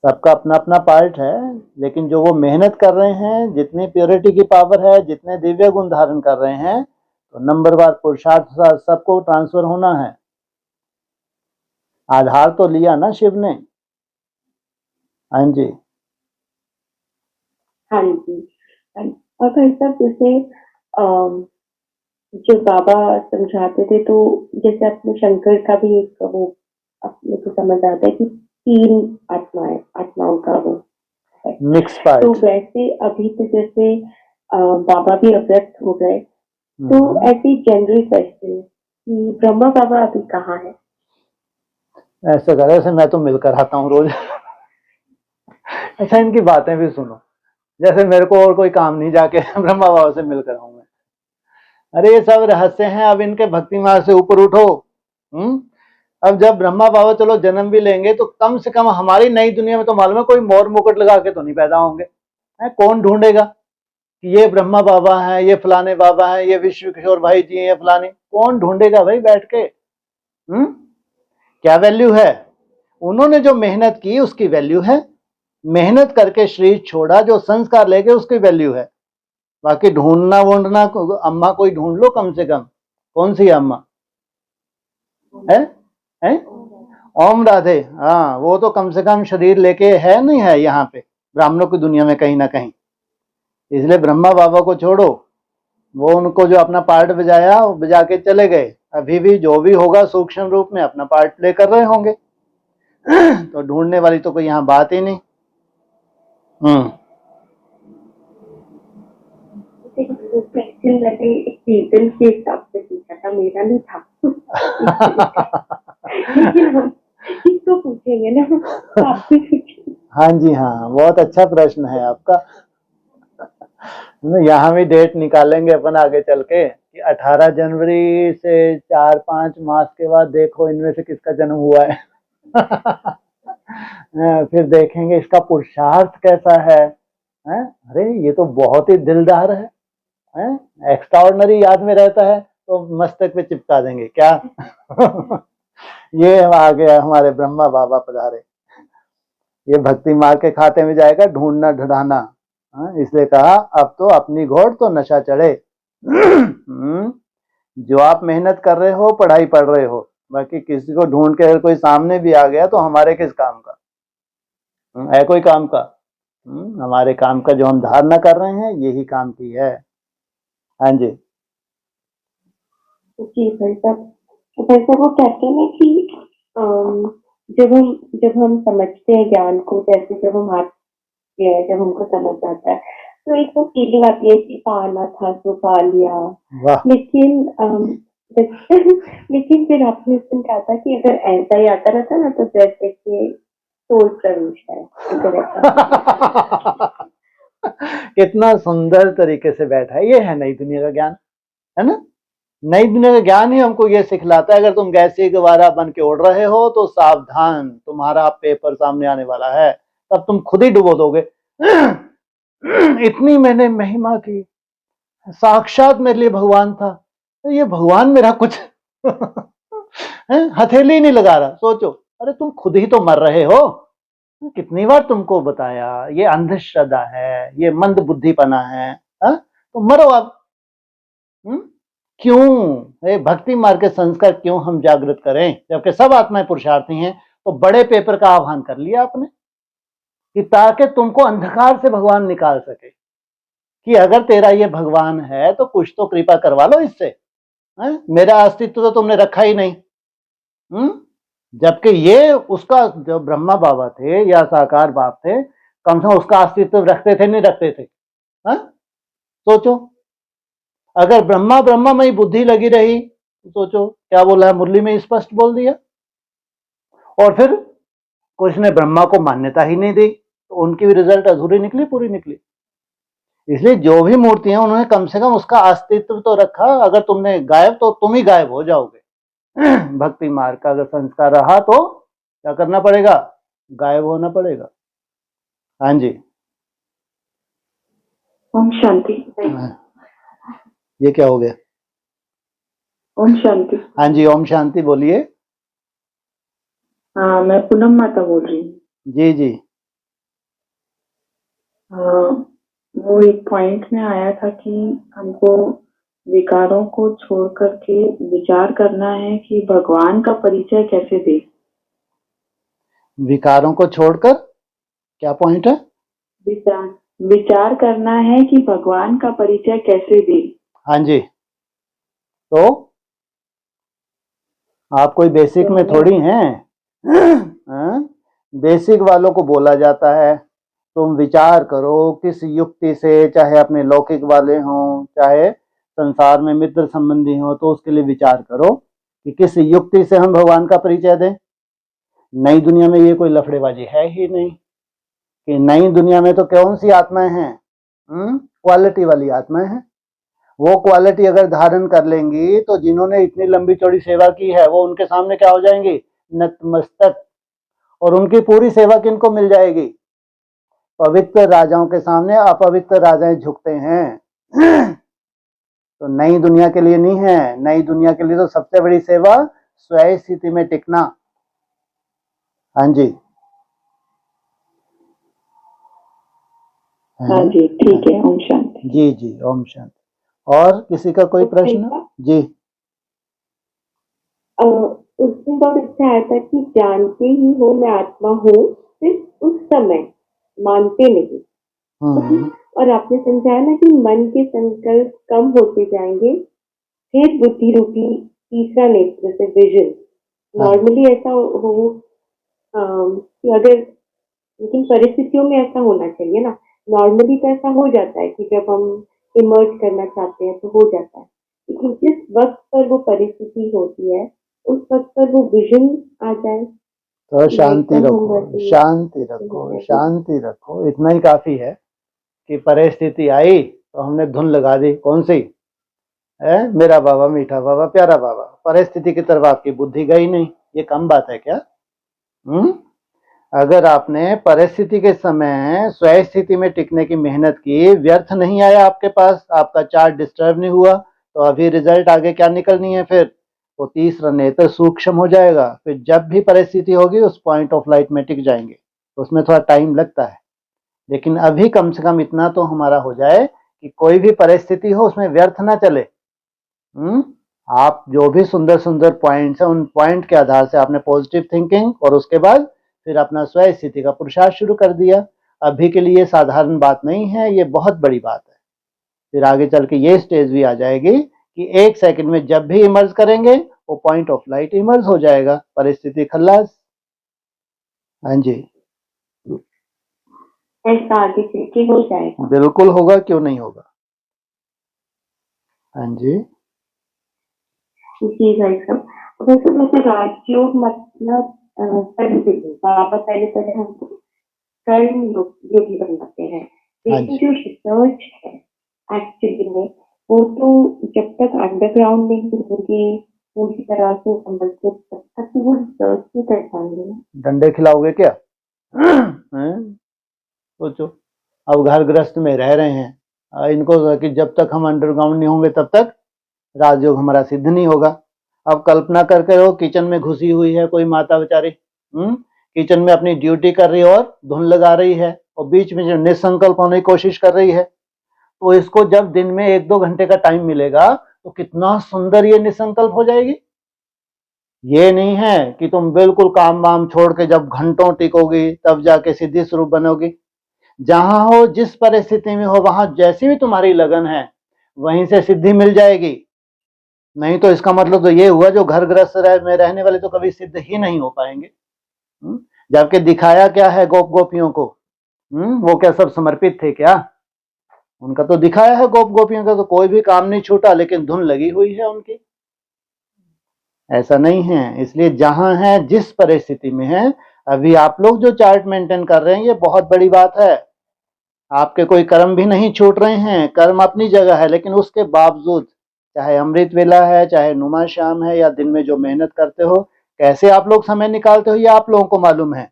सबका अपना अपना पार्ट है, लेकिन जो वो मेहनत कर रहे हैं, जितनी प्योरिटी की पावर है, जितने दिव्य गुण धारण कर रहे हैं, तो नंबरवार पुरुषार्थ सबको ट्रांसफर होना है। आधार तो लिया ना शिव ने। हाँ जी, हाँ जी। और भाई साहब, जैसे जो बाबा समझाते थे, तो जैसे अपने शंकर का भी एक वो अपने को समझ आता है कि 3 आत्माएं, आत्माओं का वो है। मिक्स तो पार्ट। वैसे अभी तो जैसे बाबा भी अव्यक्त हो गए, तो ऐसे जनरल क्वेश्चन कि ब्रह्मा बाबा अभी कहाँ है? ऐसा करे से मैं तो मिलकर आता हूँ रोज। अच्छा, इनकी बातें भी सुनो। जैसे मेरे को और कोई काम नहीं जाके ब्रह्मा बाबा से मिलकर आऊं मैं। अरे ये सब रहस्य हैं। अब इनके भक्ति मार्ग से ऊपर उठो। अब जब ब्रह्मा बाबा चलो जन्म भी लेंगे, तो कम से कम हमारी नई दुनिया में तो मालूम है कोई मोर मुकुट लगा के तो नहीं पैदा होंगे। कौन ढूंढेगा कि ये ब्रह्मा बाबा है, ये फलाने बाबा है, ये विश्व किशोर भाई जी हैं, ये फलाने? कौन ढूंढेगा भाई बैठ के? क्या वैल्यू है? उन्होंने जो मेहनत की उसकी वैल्यू है। मेहनत करके शरीर छोड़ा, जो संस्कार लेके उसकी वैल्यू है। बाकी ढूंढना वूंढना, अम्मा कोई ढूंढ लो कम से कम। कौन सी अम्मा है? ओम राधे। हाँ, वो तो कम से कम शरीर लेके है नहीं है यहाँ पे ब्राह्मणों की दुनिया में कहीं ना कहीं। इसलिए ब्रह्मा बाबा को छोड़ो। वो उनको जो अपना पार्ट बजाया वो बजा के चले गए। अभी भी जो भी होगा सूक्ष्म रूप में अपना पार्ट प्ले कर रहे होंगे। तो ढूंढने वाली तो कोई यहाँ बात ही नहीं। क्वेश्चन मैंने एक रीजन के हिसाब से पूछा था, मेरा नहीं था। लेकिन हम इसको पूछेंगे ना, तो आपसे पूछेंगे। हाँ जी, हाँ, बहुत अच्छा प्रश्न है आपका। यहाँ भी डेट निकालेंगे अपन आगे चल के कि 18 जनवरी से 4-5 मास के बाद देखो इनमें से किसका जन्म हुआ है। फिर देखेंगे इसका पुरुषार्थ कैसा है। अरे ये तो बहुत ही दिलदार है। एक्स्ट्राऑर्डिनरी याद में रहता है तो मस्तक पे चिपका देंगे क्या? ये आ गया हमारे ब्रह्मा बाबा पधारे। ये भक्ति मार्ग के खाते में जाएगा, ढूंढना ढूंढाना। इसलिए कहा अब तो अपनी घोड़ तो नशा चढ़े। जो आप मेहनत कर रहे हो, पढ़ाई पढ़ रहे हो, बाकी किसी को ढूंढ के अगर कोई सामने भी आ गया तो हमारे किस काम का? है कोई काम का? हमारे काम का जो हम धारणा कर रहे हैं यही काम की है। हाँ जी, जी भाई साहब, वो कहते हैं ना कि जब हम समझते हैं ज्ञान को, जैसे जब हम हाथ जब हमको समझ आता है, तो एक वो फीलिंग आती है कि पाना था तो पा लिया। वाह। लेकिन फिर आपने उस दिन कहा था कि अगर ऐसा ही आता रहता ना, तो जैसे कि सोल प्रवेश है, अगर ऐसा। कितना सुंदर तरीके से बैठा है। ये है नई दुनिया का ज्ञान, है ना? नई दुनिया का ज्ञान ही हमको ये सिखलाता है अगर तुम गैसी गवारा बन के उड़ रहे हो तो सावधान, तुम्हारा पेपर सामने आने वाला है, तब तुम खुद ही डुबो दोगे। इतनी मैंने महिमा की, साक्षात मेरे लिए भगवान था, तो ये भगवान मेरा कुछ हथेली नहीं लगा रहा। सोचो, अरे तुम खुद ही तो मर रहे हो। कितनी बार तुमको बताया ये अंधश्रद्धा है, ये मंद बुद्धिपना है। तो मरो आप। क्यों भक्ति मार्ग के संस्कार क्यों हम जागृत करें, जबकि सब आत्माएं पुरुषार्थी हैं? तो बड़े पेपर का आह्वान कर लिया आपने कि ताकि तुमको अंधकार से भगवान निकाल सके, कि अगर तेरा ये भगवान है तो कुछ तो कृपा करवा लो इससे। मेरा अस्तित्व तो तुमने रखा ही नहीं। जबकि ये उसका जो ब्रह्मा बाबा थे या साकार बाप थे, कम से कम उसका अस्तित्व रखते थे नहीं रखते थे? सोचो, अगर ब्रह्मा ब्रह्मा में ही बुद्धि लगी रही तो सोचो क्या बोला है, मुरली में स्पष्ट बोल दिया। और फिर कुछ ने ब्रह्मा को मान्यता ही नहीं दी, तो उनकी भी रिजल्ट अधूरी निकली पूरी निकली। इसलिए जो भी मूर्ति है उन्होंने कम से कम उसका अस्तित्व तो रखा। अगर तुमने गायब तो तुम ही गायब हो जाओगे। भक्ति मार्ग का अगर संस्कार रहा तो क्या करना पड़ेगा? गायब होना पड़ेगा। हाँ जी, ओम शांति। ये क्या हो गया? ओम शांति। हाँ जी, ओम शांति बोलिए। हाँ, मैं पूनम माता बोल रही हूँ। जी जी। वो एक पॉइंट में आया था कि हमको विकारों को छोड़ करके विचार करना है कि भगवान का परिचय कैसे दे। विकारों को छोड़कर क्या पॉइंट है? विचार करना है कि भगवान का परिचय कैसे दे। हाँ जी, तो आप कोई बेसिक में थोड़ी हैं। बेसिक वालों को बोला जाता है तुम विचार करो किस युक्ति से, चाहे अपने लौकिक वाले हों चाहे संसार में मित्र संबंधी हो, तो उसके लिए विचार करो कि किस युक्ति से हम भगवान का परिचय दें। नई दुनिया में ये कोई लफड़ेबाजी है ही नहीं कि नई दुनिया में तो कौन सी आत्माएं हैं? क्वालिटी वाली आत्माएं हैं। वो क्वालिटी अगर धारण कर लेंगी तो जिन्होंने इतनी लंबी चौड़ी सेवा की है वो उनके सामने क्या हो जाएंगी? नतमस्तक। और उनकी पूरी सेवा किनको मिल जाएगी? पवित्र राजाओं के सामने अपवित्र राजाएं झुकते हैं। तो नई दुनिया के लिए नहीं है। नई दुनिया के लिए तो सबसे बड़ी सेवा स्वयं स्थिति में टिकना। हाँ जी, हाँ जी, ठीक है। ओम शांति। जी जी, ओम शांति। और किसी का कोई प्रश्न? जी। उसमें बहुत अच्छा आया था कि जानते ही हो मैं आत्मा हूँ, सिर्फ उस समय मानते नहीं। और आपने समझाया ना कि मन के संकल्प कम होते जाएंगे, फिर बुद्धि रूपी तीसरा नेत्र से विजन। नॉर्मली ऐसा हो कि अगर, लेकिन परिस्थितियों में ऐसा होना चाहिए ना। नॉर्मली तो ऐसा हो जाता है कि जब हम इमर्ज करना चाहते हैं तो हो जाता है, लेकिन जिस वक्त पर वो परिस्थिति होती है उस वक्त पर वो विजन आ जाए तो शांति रखो, शांति रखो, शांति रखो। इतना ही काफी है कि परिस्थिति आई तो हमने धुन लगा दी। कौन सी है? मेरा बाबा, मीठा बाबा, प्यारा बाबा। परिस्थिति की तरफ आपकी बुद्धि गई नहीं। ये कम बात है क्या? अगर आपने परिस्थिति के समय स्वयं स्थिति में टिकने की मेहनत की, व्यर्थ नहीं आया आपके पास, आपका चार्ट डिस्टर्ब नहीं हुआ, तो अभी रिजल्ट आगे क्या निकलनी है? फिर वो तीसरा नेत्र सूक्ष्म हो जाएगा। फिर जब भी परिस्थिति होगी उस पॉइंट ऑफ लाइट में टिक जाएंगे। तो उसमें थोड़ा टाइम लगता है, लेकिन अभी कम से कम इतना तो हमारा हो जाए कि कोई भी परिस्थिति हो उसमें व्यर्थ ना चले। आप जो भी सुंदर सुंदर पॉइंट्स हैं उन पॉइंट के आधार से आपने पॉजिटिव थिंकिंग और उसके बाद फिर अपना स्वयं स्थिति का पुरुषार्थ शुरू कर दिया। अभी के लिए साधारण बात नहीं है, ये बहुत बड़ी बात है। फिर आगे चल के ये स्टेज भी आ जाएगी कि 1 सेकंड में जब भी इमर्ज करेंगे वो पॉइंट ऑफ लाइट इमर्ज हो जाएगा, परिस्थिति खल्लास। हाँ जी, ऐसा आगे चल के हो जाएगा। बिल्कुल होगा, क्यों नहीं होगा। हाँ जी जी भाई साहब, वैसे मुझे राजयोग मतलब बाबा पहले हमको कर्म योगी बनाते हैं, लेकिन जो रिसर्च है एक्चुअली में वो तो जब तक अंडरग्राउंड नहीं होगी पूरी तरह से समझते तब तक वो रिसर्च नहीं कर पाएंगे। डंडे खिलाओगे क्या? सोचो, अब घर गृहस्थ में रह रहे हैं, इनको कि जब तक हम अंडरग्राउंड नहीं होंगे तब तक राजयोग हमारा सिद्ध नहीं होगा। अब कल्पना करके वो किचन में घुसी हुई है कोई माता बेचारी, किचन में अपनी ड्यूटी कर रही है और धुन लगा रही है और बीच में जो निसंकल्प होने की कोशिश कर रही है, तो इसको जब दिन में 1-2 घंटे का टाइम मिलेगा तो कितना सुंदर ये निसंकल्प हो जाएगी। ये नहीं है कि तुम बिल्कुल काम वाम छोड़ के जब घंटों टिकोगी तब जाके सिद्धि स्वरूप बनोगी। जहां हो, जिस परिस्थिति में हो, वहां जैसी भी तुम्हारी लगन है वहीं से सिद्धि मिल जाएगी। नहीं तो इसका मतलब तो ये हुआ जो घर गृहस्थ में रहने वाले तो कभी सिद्ध ही नहीं हो पाएंगे। जबकि दिखाया क्या है गोप गोपियों को, वो क्या सब समर्पित थे क्या? उनका तो दिखाया है गोप गोपियों का तो कोई भी काम नहीं छूटा, लेकिन धुन लगी हुई है उनकी। ऐसा नहीं है, इसलिए जहां है जिस परिस्थिति में है, अभी आप लोग जो चार्ट मेंटेन कर रहे हैं ये बहुत बड़ी बात है। आपके कोई कर्म भी नहीं छूट रहे हैं, कर्म अपनी जगह है, लेकिन उसके बावजूद चाहे अमृत वेला है, चाहे नुमा शाम है, या दिन में जो मेहनत करते हो, कैसे आप लोग समय निकालते हो ये आप लोगों को मालूम है।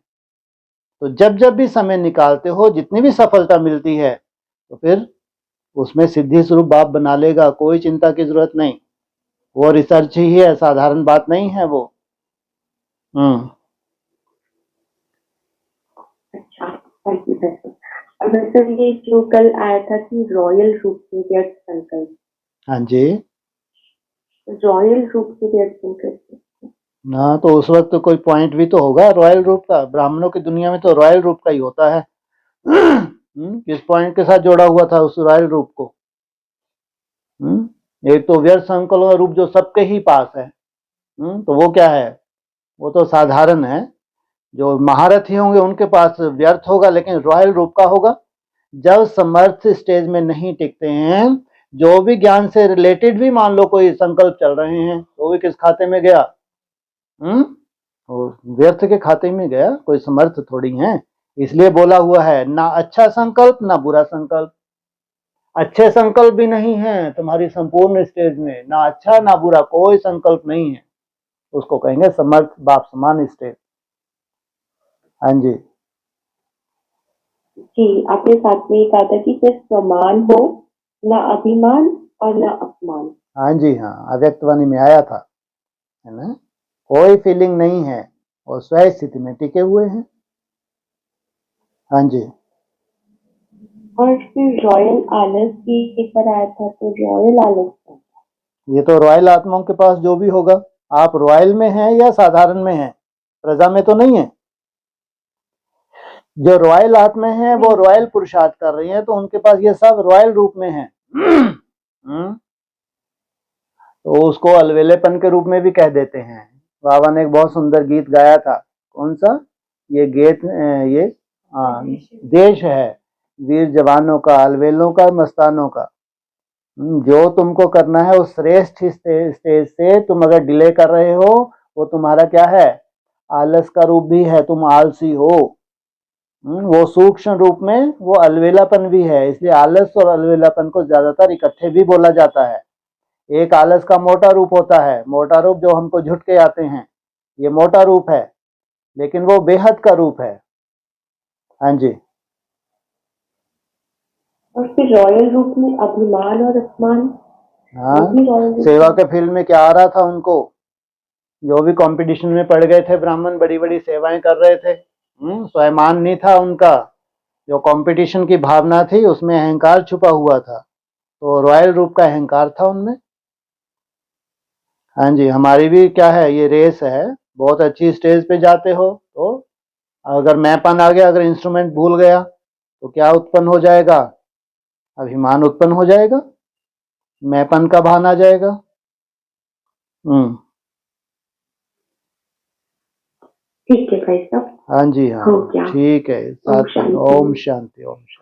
तो जब जब भी समय निकालते हो, जितनी भी सफलता मिलती है, तो फिर उसमें सिद्धि स्वरूप बाप बना लेगा, कोई चिंता की जरूरत नहीं। वो रिसर्च ही है, साधारण बात नहीं है वो। अच्छा, थैंक यू सर। और सर ये जो कल आया था कि रॉयल रूप से व्यक्त संकल्प, हाँ जी, रॉयल रूप से व्यक्त संकल्प, हाँ तो उस वक्त तो कोई पॉइंट भी तो होगा रॉयल रूप का। ब्राह्मणों की दुनिया में तो रॉयल रूप का ही होता है। किस पॉइंट के साथ जोड़ा हुआ था उस रॉयल रूप को? एक तो व्यर्थ संकल्प का रूप जो सबके ही पास है, तो वो क्या है? वो तो साधारण है। जो महारथी होंगे उनके पास व्यर्थ होगा, लेकिन रॉयल रूप का होगा। जब समर्थ स्टेज में नहीं टिकते हैं, जो भी ज्ञान से रिलेटेड भी मान लो कोई संकल्प चल रहे हैं, तो भी किस खाते में गया? और व्यर्थ के खाते में गया, कोई समर्थ थोड़ी है। इसलिए बोला हुआ है ना अच्छा संकल्प ना बुरा संकल्प। अच्छे संकल्प भी नहीं है तुम्हारी संपूर्ण स्टेज में, ना अच्छा ना बुरा, कोई संकल्प नहीं है। उसको कहेंगे समर्थ बाप समान स्टेज। हाँ जी, जी आपने साथ में ये कहा था कि सिर्फ प्रमाण हो, ना अभिमान और ना अपमान। हाँ जी, हाँ अव्यक्त वाणी में आया था, है ना? कोई फीलिंग नहीं है और स्वयं स्थिति में टिके हुए हैं। हाँ जी, और फिर रॉयल आलस भी एक बार आया था, तो रॉयल आलस था। ये तो रॉयल आत्माओं के पास जो भी होगा। आप रॉयल में हैं या साधारण में हैं, प्रजा में तो नहीं है। जो रॉयल आत्मा है वो रॉयल पुरुषार्थ कर रही है, तो उनके पास ये सब रॉयल रूप में है। तो उसको अलवेलेपन के रूप में भी कह देते हैं। बाबा ने एक बहुत सुंदर गीत गाया था, कौन सा? ये गीत ये देश है वीर जवानों का, अलवेलों का, मस्तानों का। जो तुमको करना है उस श्रेष्ठ स्टेज से तुम अगर डिले कर रहे हो, वो तुम्हारा क्या है? आलस का रूप भी है, तुम आलसी हो। वो सूक्ष्म रूप में वो अलवेलापन भी है, इसलिए आलस और अलवेलापन को ज्यादातर इकट्ठे भी बोला जाता है। एक आलस का मोटा रूप होता है, मोटा रूप जो हमको झुट के आते हैं, ये मोटा रूप है, लेकिन वो बेहद का रूप है। हाँ जी, और फिर रॉयल रूप में अभिमान और अपमान, हाँ वो भी रॉयल रूप सेवा में। के फील्ड में क्या आ रहा था उनको? जो भी कंपटीशन में पड़ गए थे ब्राह्मण, बड़ी बड़ी सेवाएं कर रहे थे, स्वयमान नहीं था उनका। जो कंपटीशन की भावना थी उसमें अहंकार छुपा हुआ था, तो रॉयल रूप का अहंकार था उनमें। हाँ जी, हमारी भी क्या है, ये रेस है। बहुत अच्छी स्टेज पे जाते हो तो अगर मैंपन आ गया, अगर इंस्ट्रूमेंट भूल गया, तो क्या उत्पन्न हो जाएगा? अभिमान उत्पन्न हो जाएगा, मैंपन का भान आ जाएगा। ठीक है भाई साहब। हाँ जी, हाँ हो गया। ठीक है ओम साथ में। शांति। ओम शांति, ओम शांति।